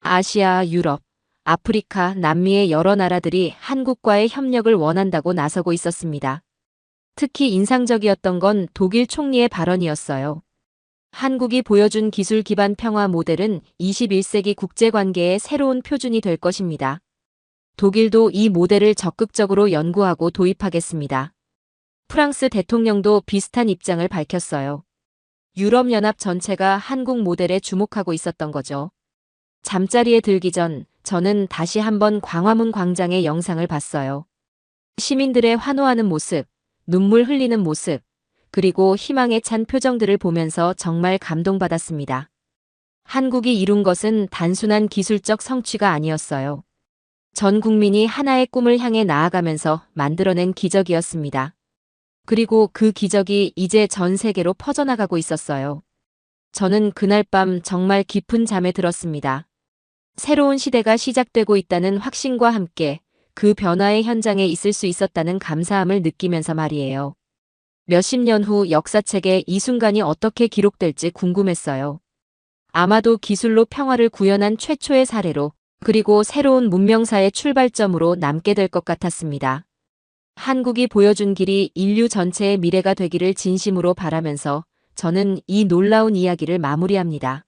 아시아, 유럽, 아프리카, 남미의 여러 나라들이 한국과의 협력을 원한다고 나서고 있었습니다. 특히 인상적이었던 건 독일 총리의 발언이었어요. 한국이 보여준 기술 기반 평화 모델은 21세기 국제관계의 새로운 표준이 될 것입니다. 독일도 이 모델을 적극적으로 연구하고 도입하겠습니다. 프랑스 대통령도 비슷한 입장을 밝혔어요. 유럽연합 전체가 한국 모델에 주목하고 있었던 거죠. 잠자리에 들기 전 저는 다시 한번 광화문 광장의 영상을 봤어요. 시민들의 환호하는 모습, 눈물 흘리는 모습, 그리고 희망에 찬 표정들을 보면서 정말 감동받았습니다. 한국이 이룬 것은 단순한 기술적 성취가 아니었어요. 전 국민이 하나의 꿈을 향해 나아가면서 만들어낸 기적이었습니다. 그리고 그 기적이 이제 전 세계로 퍼져나가고 있었어요. 저는 그날 밤 정말 깊은 잠에 들었습니다. 새로운 시대가 시작되고 있다는 확신과 함께 그 변화의 현장에 있을 수 있었다는 감사함을 느끼면서 말이에요. 몇십 년 후 역사책에 이 순간이 어떻게 기록될지 궁금했어요. 아마도 기술로 평화를 구현한 최초의 사례로, 그리고 새로운 문명사의 출발점으로 남게 될 것 같았습니다. 한국이 보여준 길이 인류 전체의 미래가 되기를 진심으로 바라면서 저는 이 놀라운 이야기를 마무리합니다.